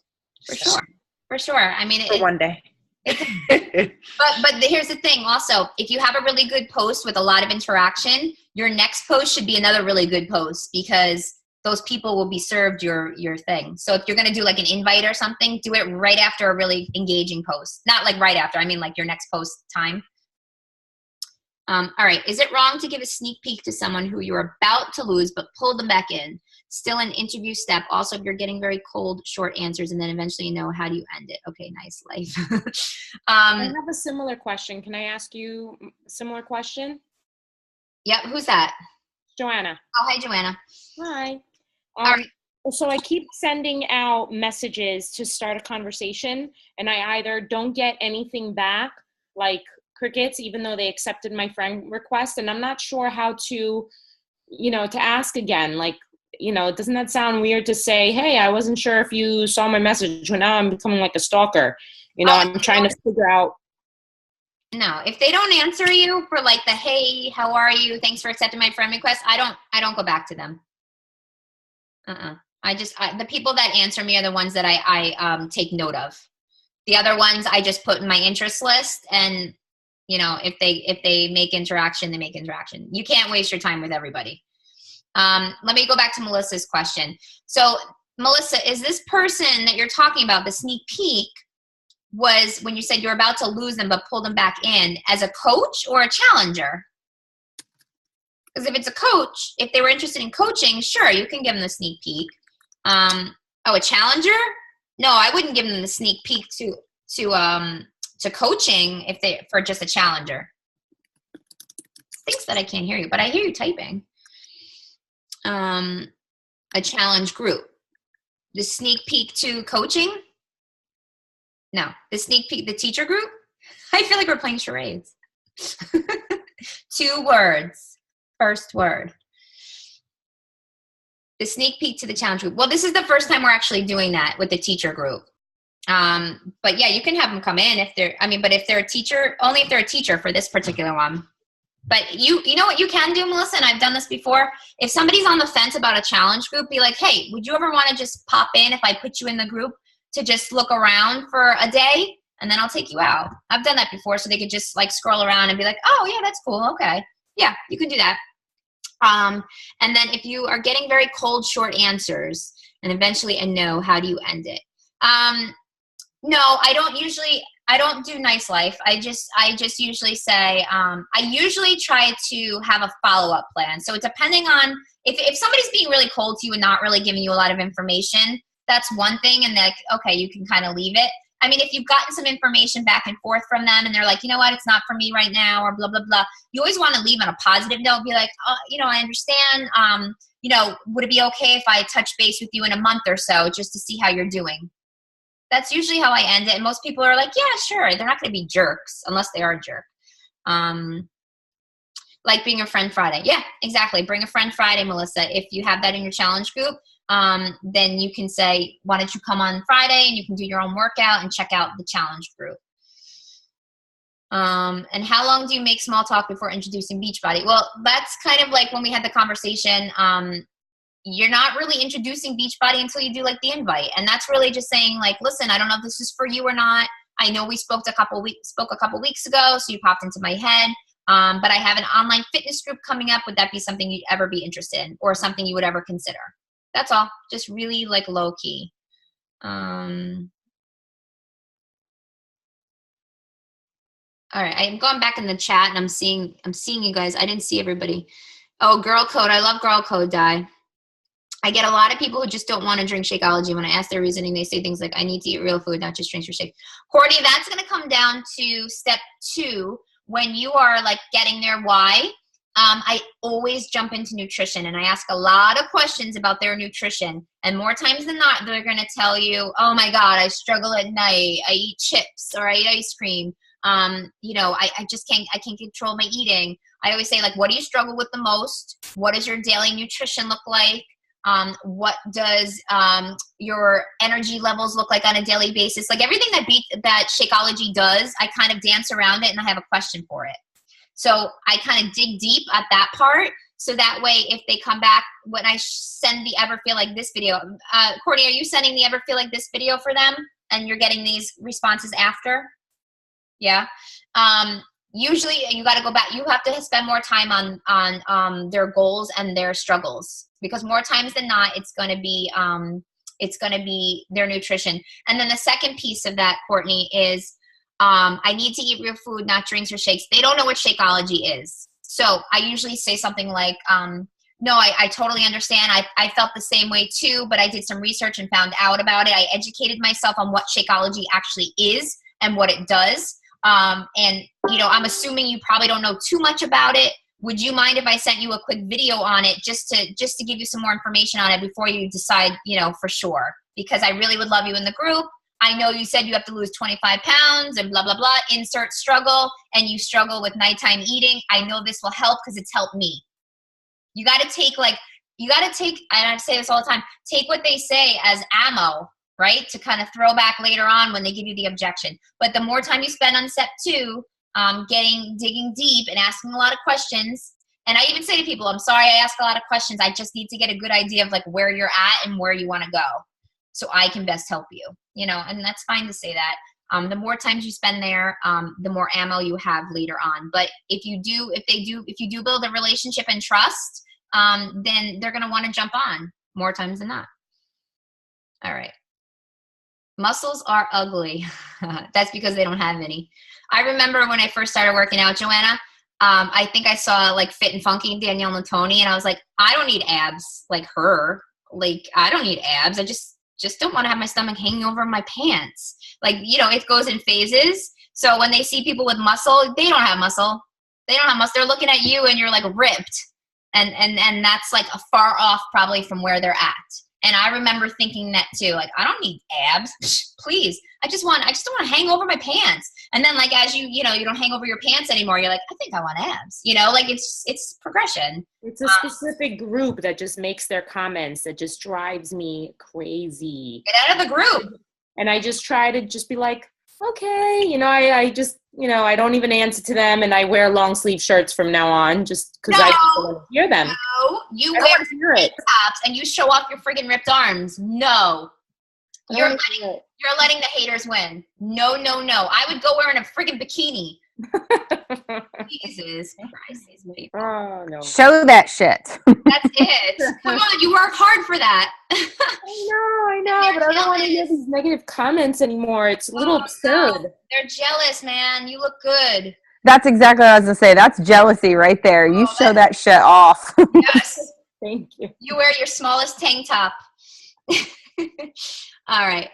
For sure. I mean, for one day. But here's the thing also, if you have a really good post with a lot of interaction, your next post should be another really good post because those people will be served your thing. So if you're going to do like an invite or something, do it right after a really engaging post. Not like right after, I mean like your next post time. All right. Is it wrong to give a sneak peek to someone who you're about to lose but pull them back in? Still an interview step. Also, if you're getting very cold, short answers and then eventually you know, how do you end it? Okay, nice life. I have a similar question. Can I ask you a similar question? Yep. Who's that? Joanna. Oh, hi, Joanna. Hi. All right. So I keep sending out messages to start a conversation, and I either don't get anything back, like crickets, even though they accepted my friend request, and I'm not sure how to, to ask again. Like, doesn't that sound weird to say, hey, I wasn't sure if you saw my message, but now I'm becoming like a stalker. I'm trying to figure out. No, if they don't answer you for like the, hey, how are you? Thanks for accepting my friend request. I don't go back to them. The people that answer me are the ones that I take note of. The other ones I just put in my interest list, and if they make interaction, they make interaction. You can't waste your time with everybody. Let me go back to Melissa's question. So Melissa, is this person that you're talking about, the sneak peek, was when you said you're about to lose them but pull them back in, as a coach or a challenger? Because if it's a coach, if they were interested in coaching, sure, you can give them the sneak peek. A challenger? No, I wouldn't give them the sneak peek to coaching if they for just a challenger. It thinks that I can't hear you, but I hear you typing. A challenge group. The sneak peek to coaching? No. The sneak peek, the teacher group? I feel like we're playing charades. 2 words. First word. The sneak peek to the challenge group. Well, this is the first time we're actually doing that with the teacher group. But yeah, you can have them come in if they're, but if they're a teacher, only if they're a teacher for this particular one. But you know what you can do, Melissa, and I've done this before. If somebody's on the fence about a challenge group, be like, hey, would you ever want to just pop in if I put you in the group to just look around for a day? And then I'll take you out. I've done that before, so they could just like scroll around and be like, oh yeah, that's cool. Okay. Yeah, you can do that. And then if you are getting very cold, short answers and eventually a no, how do you end it? No, I don't do nice life. I just usually say, I usually try to have a follow-up plan. So depending on if somebody's being really cold to you and not really giving you a lot of information, that's one thing. And like, okay, you can kind of leave it. If you've gotten some information back and forth from them and they're like, you know what, it's not for me right now or blah, blah, blah. You always want to leave on a positive note, be like, oh, I understand. Would it be okay if I touch base with you in a month or so just to see how you're doing? That's usually how I end it. And most people are like, yeah, sure. They're not going to be jerks unless they are a jerk. Like being a friend Friday. Yeah, exactly. Bring a friend Friday, Melissa. If you have that in your challenge group, then you can say, why don't you come on Friday and you can do your own workout and check out the challenge group. And how long do you make small talk before introducing Beachbody? Well, that's kind of like when we had the conversation, you're not really introducing Beachbody until you do like the invite. And that's really just saying like, listen, I don't know if this is for you or not. I know we spoke a couple weeks ago, so you popped into my head. But I have an online fitness group coming up. Would that be something you'd ever be interested in or something you would ever consider? That's all. Just really like low key. All right. I'm going back in the chat and I'm seeing you guys. I didn't see everybody. Oh, Girl Code. I love Girl Code, Di. I get a lot of people who just don't want to drink Shakeology. When I ask their reasoning, they say things like, I need to eat real food, not just drink your shake. Courtney, that's going to come down to step 2 when you are like getting their why. I always jump into nutrition and I ask a lot of questions about their nutrition. And more times than not, they're going to tell you, oh my God, I struggle at night. I eat chips or I eat ice cream. I can't control my eating. I always say like, what do you struggle with the most? What does your daily nutrition look like? What does your energy levels look like on a daily basis? Like everything that Shakeology does, I kind of dance around it and I have a question for it. So I kind of dig deep at that part. So that way, if they come back, when I send the Ever Feel Like This video, Courtney, are you sending the Ever Feel Like This video for them? And you're getting these responses after? Yeah. Usually you got to go back. You have to spend more time on their goals and their struggles, because more times than not, it's going to be their nutrition. And then the second piece of that, Courtney, is I need to eat real food, not drinks or shakes. They don't know what Shakeology is. So I usually say something like, no, I totally understand. I felt the same way too, but I did some research and found out about it. I educated myself on what Shakeology actually is and what it does. And I'm assuming you probably don't know too much about it. Would you mind if I sent you a quick video on it just to give you some more information on it before you decide, for sure? Because I really would love you in the group. I know you said you have to lose 25 pounds and blah, blah, blah, insert struggle, and you struggle with nighttime eating. I know this will help because it's helped me. You got to take, and I say this all the time, take what they say as ammo, right? To kind of throw back later on when they give you the objection. But the more time you spend on step 2, digging deep and asking a lot of questions. And I even say to people, I'm sorry I ask a lot of questions. I just need to get a good idea of like where you're at and where you want to go, so I can best help you, and that's fine to say that. The more times you spend there, the more ammo you have later on. But if you do build a relationship and trust, then they're going to want to jump on more times than not. All right. Muscles are ugly. That's because they don't have any. I remember when I first started working out, Joanna, I think I saw like Fit and Funky Danielle Natoni, and I was like, I don't need abs like her. Like, I don't need abs. I just just don't want to have my stomach hanging over my pants. Like, you know, it goes in phases. So when they see people with muscle, they don't have muscle. They don't have muscle. They're looking at you and you're like ripped. And that's like a far off probably from where they're at. And I remember thinking that too. Like, I don't need abs. Please. I just don't want to hang over my pants. And then like, as you know, you don't hang over your pants anymore. You're like, I think I want abs, you know, like it's progression. It's a specific group that just makes their comments that just drives me crazy. Get out of the group. And I just try to just be like, okay, you know, I just, you know, I don't even answer to them, and I wear long sleeve shirts from now on just because I don't want to hear them. No, you wear tops and you show off your friggin' ripped arms. No. You're letting the haters win. No. I would go wearing a friggin' bikini. Jesus Christ, these people. Oh, no. Show that shit. That's it. Come on, you work hard for that. I know, but I don't want to hear these negative comments anymore. It's a little absurd. No. They're jealous, man. You look good. That's exactly what I was going to say. That's jealousy right there. You show that shit off. Yes. Thank you. You wear your smallest tank top. All right.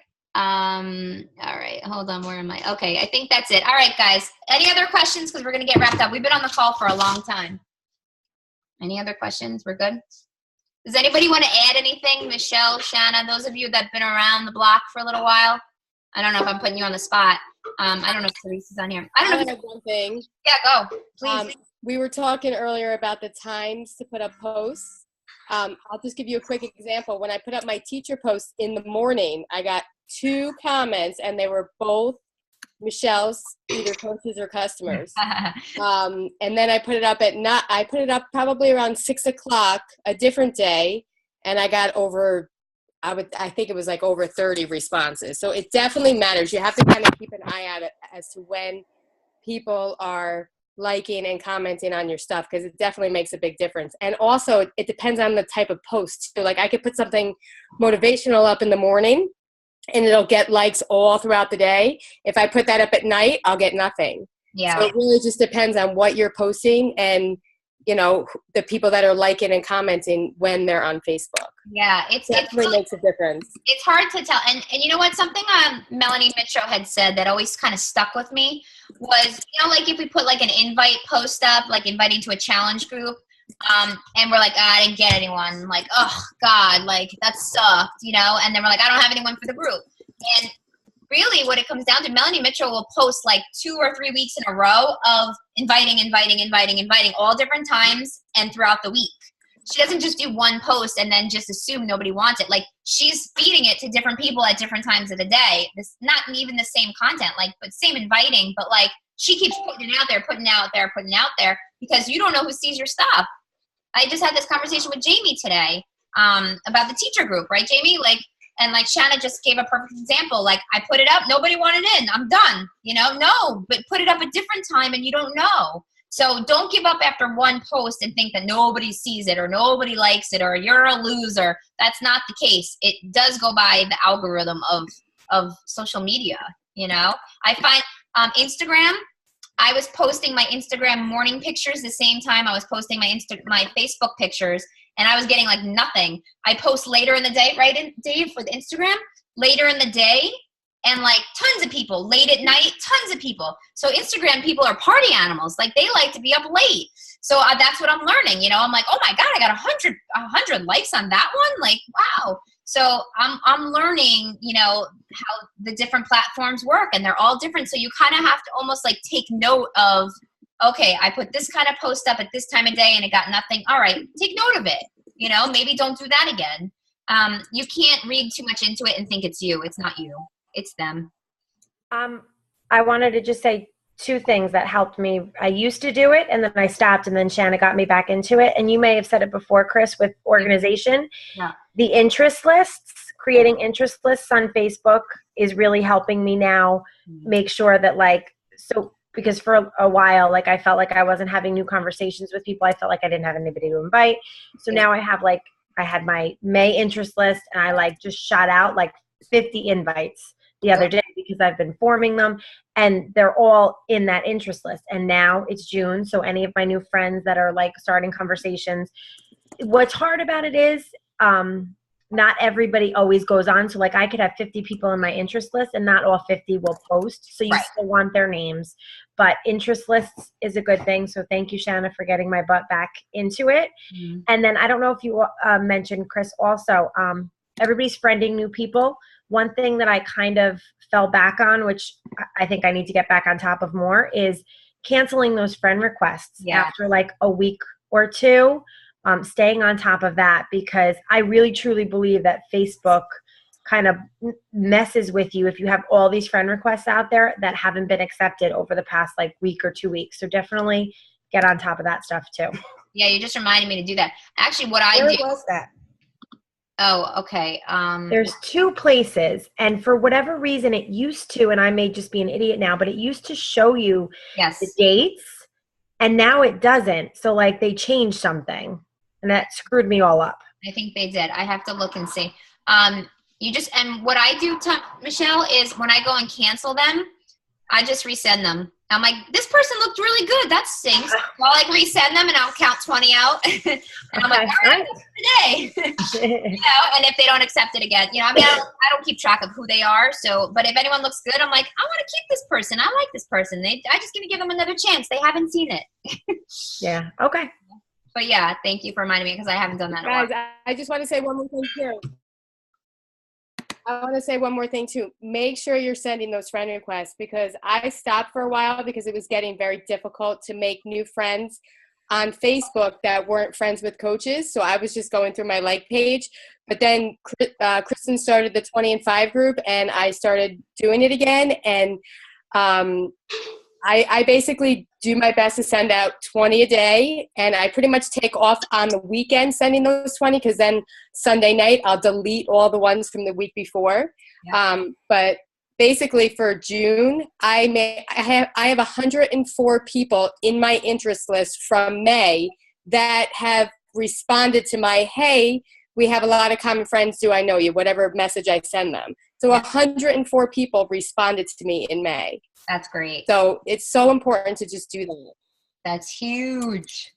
Hold on. Where am I? Okay. I think that's it. All right, guys. Any other questions? Because we're going to get wrapped up. We've been on the call for a long time. Any other questions? We're good? Does anybody want to add anything? Michelle, Shanna, those of you that have been around the block for a little while. I don't know if I'm putting you on the spot. I don't know if Teresa's on here. I have one thing. Yeah, go. Please. We were talking earlier about the times to put up posts. I'll just give you a quick example. When I put up my teacher post in the morning, I got 2 comments, and they were both Michelle's, either coaches or customers. And then I put it up at night. I put it up probably around 6 o'clock a different day, and I got over, I think it was like over 30 responses. So it definitely matters. You have to kind of keep an eye out as to when people are liking and commenting on your stuff, because it definitely makes a big difference. And also it depends on the type of post. So like I could put something motivational up in the morning and it'll get likes all throughout the day. If I put that up at night, I'll get nothing. Yeah. So it really just depends on what you're posting and, you know, the people that are liking and commenting when they're on Facebook. Yeah, it definitely makes a difference. It's hard to tell. And you know what? Something Melanie Mitchell had said that always kind of stuck with me was, you know, like if we put like an invite post up, like inviting to a challenge group, and we're like, I didn't get anyone. Like, oh, God, like that sucked, you know? And then we're like, I don't have anyone for the group. And really what it comes down to, Melanie Mitchell will post like 2 or 3 weeks in a row of inviting all different times and throughout the week. She doesn't just do one post and then just assume nobody wants it. Like she's feeding it to different people at different times of the day. This not even the same content, like, but same inviting, but like she keeps putting it out there because you don't know who sees your stuff. I just had this conversation with Jamie today about the teacher group, right, Jamie? And Shanna just gave a perfect example. Like I put it up, nobody wanted in, I'm done. You know, no, but put it up a different time and you don't know. So don't give up after one post and think that nobody sees it or nobody likes it or you're a loser. That's not the case. It does go by the algorithm of social media, you know. I find Instagram, I was posting my Instagram morning pictures the same time I was posting my Facebook pictures, and I was getting like nothing. I post later in the day, right, Dave, with Instagram? Later in the day, and like tons of people. Late at night, tons of people. So Instagram people are party animals. Like they like to be up late. So that's what I'm learning. You know, I'm like, oh my God, I got 100 likes on that one. Like, wow. So I'm learning, you know, how the different platforms work, and they're all different. So you kind of have to almost like take note of, okay, I put this kind of post up at this time of day and it got nothing. All right, take note of it. You know, maybe don't do that again. You can't read too much into it and think it's you. It's not you. It's them. I wanted to just say 2 things that helped me. I used to do it and then I stopped, and then Shanna got me back into it. And you may have said it before, Chris, with organization. Yeah. The interest lists, creating interest lists on Facebook is really helping me now make sure that because for a while, like I felt like I wasn't having new conversations with people. I felt like I didn't have anybody to invite. So now I had my May interest list, and I just shot out like 50 invites the other day because I've been forming them, and they're all in that interest list. And now it's June. So any of my new friends that are like starting conversations, what's hard about it is, not everybody always goes on. So like I could have 50 people in my interest list and not all 50 will post. So you Right. still want their names, but interest lists is a good thing. So thank you, Shanna, for getting my butt back into it. Mhm. And then I don't know if you mentioned, Chris, also, everybody's friending new people. One thing that I kind of fell back on, which I think I need to get back on top of more, is canceling those friend requests after like a week or two. Staying on top of that, because I really truly believe that Facebook kind of messes with you if you have all these friend requests out there that haven't been accepted over the past like week or 2 weeks. So definitely get on top of that stuff too. Yeah, you just reminded me to do that. Actually, what I Where do. was that? Oh, okay. There's 2 places, and for whatever reason it used to, and I may just be an idiot now, but it used to show you the dates, and now it doesn't. So like they changed something, and that screwed me all up. I think they did. I have to look and see. You just, and what I do, Michelle, is when I go and cancel them, I just resend them. I'm like, this person looked really good. That stinks. So I'll like resend them and I'll count 20 out. And I'm like, all right, today. You know, and if they don't accept it again, you know, I mean, I don't keep track of who they are. So, but if anyone looks good, I'm like, I want to keep this person. I like this person. I just gonna give them another chance. They haven't seen it. Yeah. Okay. But yeah, thank you for reminding me because I haven't done that in a while. Guys, I just want to say one more thing too. I want to say one more thing too. Make sure you're sending those friend requests, because I stopped for a while because it was getting very difficult to make new friends on Facebook that weren't friends with coaches. So I was just going through my like page. But then Kristen started the 20 and 5 group, and I started doing it again. And I basically do my best to send out 20 a day, and I pretty much take off on the weekend sending those 20, because then Sunday night I'll delete all the ones from the week before. Yeah. But basically for June, I have 104 people in my interest list from May that have responded to my, hey, we have a lot of common friends, do I know you, whatever message I send them. So 104 people responded to me in May. That's great. So it's so important to just do that. That's huge.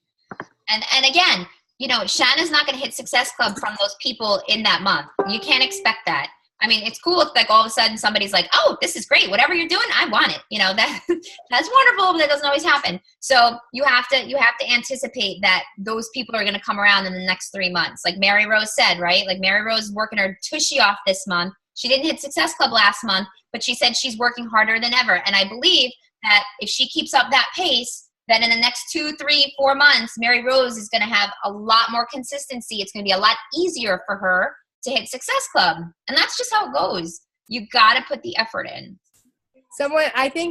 And again, you know, Shanna's not going to hit Success Club from those people in that month. You can't expect that. I mean, it's cool if like all of a sudden somebody's like, oh, this is great. Whatever you're doing, I want it. You know, that's wonderful, but that doesn't always happen. So you have to anticipate that those people are going to come around in the next 3 months. Like Mary Rose said, right? Like Mary Rose is working her tushy off this month. She didn't hit Success Club last month, but she said she's working harder than ever. And I believe that if she keeps up that pace, then in the next 2, 3, 4 months, Mary Rose is going to have a lot more consistency. It's going to be a lot easier for her to hit Success Club. And that's just how it goes. You got to put the effort in.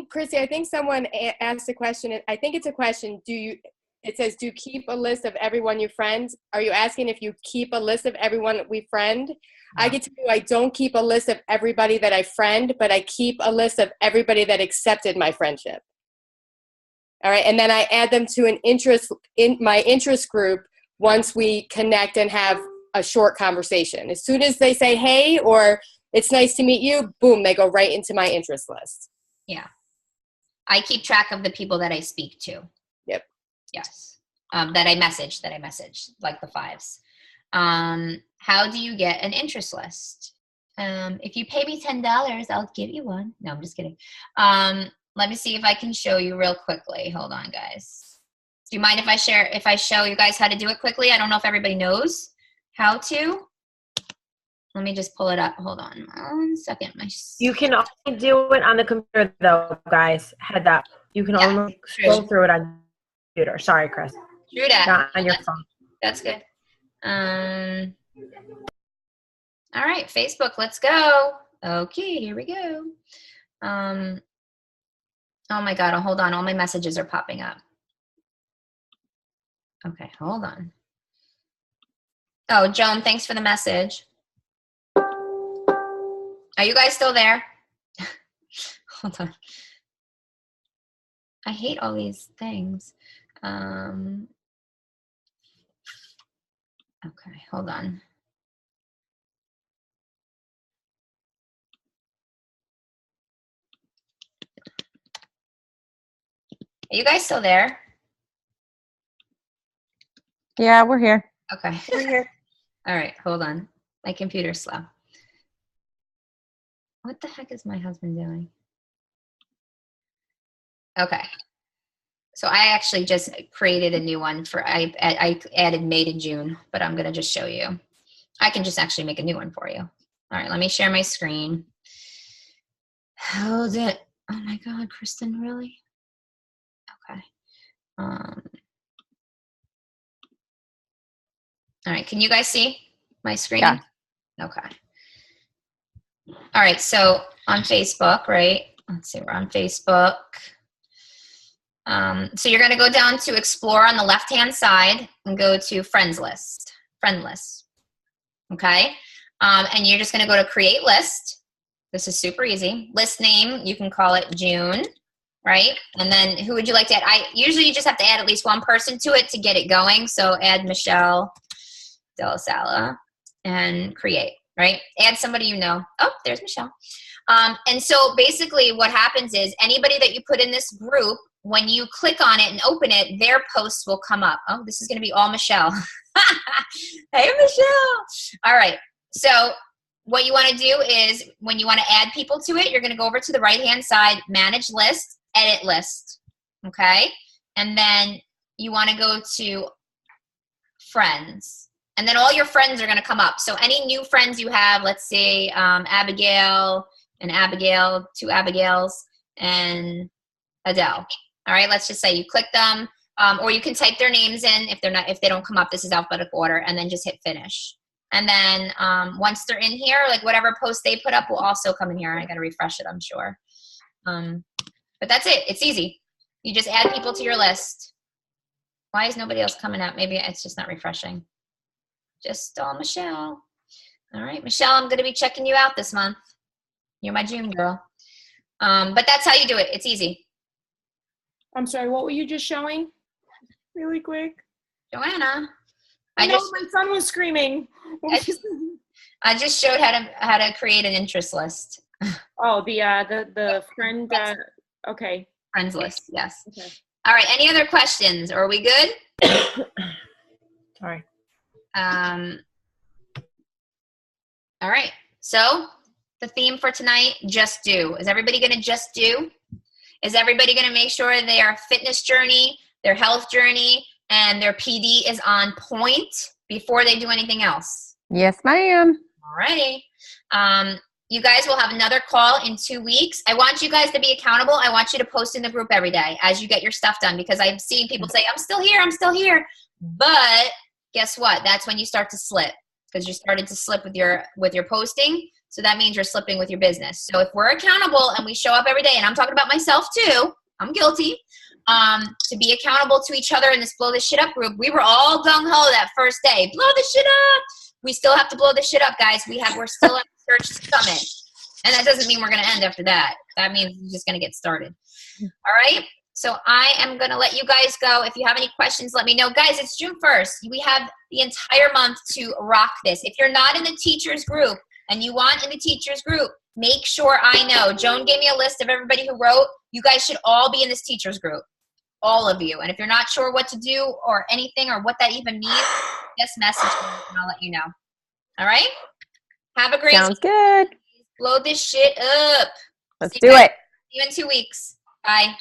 Chrissy, I think someone asked a question. I think it's a question. It says, do you keep a list of everyone you friend? Are you asking if you keep a list of everyone that we friend? I get to do, I don't keep a list of everybody that I friend, but I keep a list of everybody that accepted my friendship. All right. And then I add them to my interest group once we connect and have a short conversation. As soon as they say, hey, or it's nice to meet you, boom, they go right into my interest list. Yeah. I keep track of the people that I speak to. Yep. Yes. That I message, like the 5s. How do you get an interest list? If you pay me $10, I'll give you one. No, I'm just kidding. Let me see if I can show you real quickly. Hold on, guys. Do you mind if I show you guys how to do it quickly? I don't know if everybody knows how to. Let me just pull it up. Hold on 1 second. You can only do it on the computer though, guys. Head up. You can only scroll through it on the computer. Sorry, Chris. True that. Not on your phone. That's good. All right, Facebook, let's go. Okay, here we go. Oh my God, hold on. All my messages are popping up. Okay, hold on. Oh, Joan, thanks for the message. Are you guys still there? Hold on. I hate all these things. Okay, hold on. Are you guys still there? Yeah, we're here. Okay. We're here. All right, hold on. My computer's slow. What the heck is my husband doing? Okay. So I actually just created a new one for, I added May to June, but I'm going to just show you. I can just actually make a new one for you. All right, let me share my screen. Hold it. Oh my God, Kristen, really? Okay. All right, can you guys see my screen? Yeah. Okay. All right, so on Facebook, right? Let's see, we're on Facebook. So you're going to go down to Explore on the left-hand side and go to Friends List, Friend List. Okay? And you're just going to go to Create List. This is super easy. List name, you can call it June, right? And then who would you like to add? Usually you just have to add at least one person to it to get it going. So add Michelle Della Sala and create, right? Add somebody you know. Oh, there's Michelle. And so basically what happens is anybody that you put in this group, when you click on it and open it, their posts will come up. Oh, this is going to be all Michelle. Hey, Michelle. All right. So what you want to do is when you want to add people to it, you're going to go over to the right-hand side, Manage List, Edit List. Okay. And then you want to go to Friends. And then all your friends are going to come up. So any new friends you have, let's say Abigail and Abigail, 2 Abigails, and Adele. All right, let's just say you click them, or you can type their names in if they don't come up. This is alphabetical order, and then just hit finish. And then once they're in here, like whatever post they put up will also come in here. I got to refresh it, I'm sure. But that's it. It's easy. You just add people to your list. Why is nobody else coming up? Maybe it's just not refreshing. Just Michelle. All right, Michelle, I'm going to be checking you out this month. You're my June girl. But that's how you do it. It's easy. I'm sorry, what were you just showing? Really quick. Joanna. I know my son was screaming. I just showed how to create an interest list. Oh, the friend. Okay. Friends list. Yes. Okay. All right. Any other questions? Are we good? Sorry. All right. So the theme for tonight: just do. Is everybody going to just do? Is everybody going to make sure their fitness journey, their health journey, and their PD is on point before they do anything else? Yes, ma'am. Alrighty. You guys will have another call in 2 weeks. I want you guys to be accountable. I want you to post in the group every day as you get your stuff done, because I'm seeing people say, I'm still here. But guess what? That's when you start to slip, because you started to slip with your posting. So that means you're slipping with your business. So if we're accountable and we show up every day, and I'm talking about myself too, I'm guilty, to be accountable to each other in this Blow This Shit Up group. We were all gung-ho that first day. Blow this shit up. We still have to blow this shit up, guys. We're still at the Search Summit. And that doesn't mean we're going to end after that. That means we're just going to get started. All right? So I am going to let you guys go. If you have any questions, let me know. Guys, it's June 1st. We have the entire month to rock this. If you're not in the teachers group and you want in the teachers group, make sure I know. Joan gave me a list of everybody who wrote. You guys should all be in this teachers group. All of you. And if you're not sure what to do or anything or what that even means, just message me and I'll let you know. All right? Have a great Sounds good. Blow this shit up. Let's do it. See you in 2 weeks. Bye.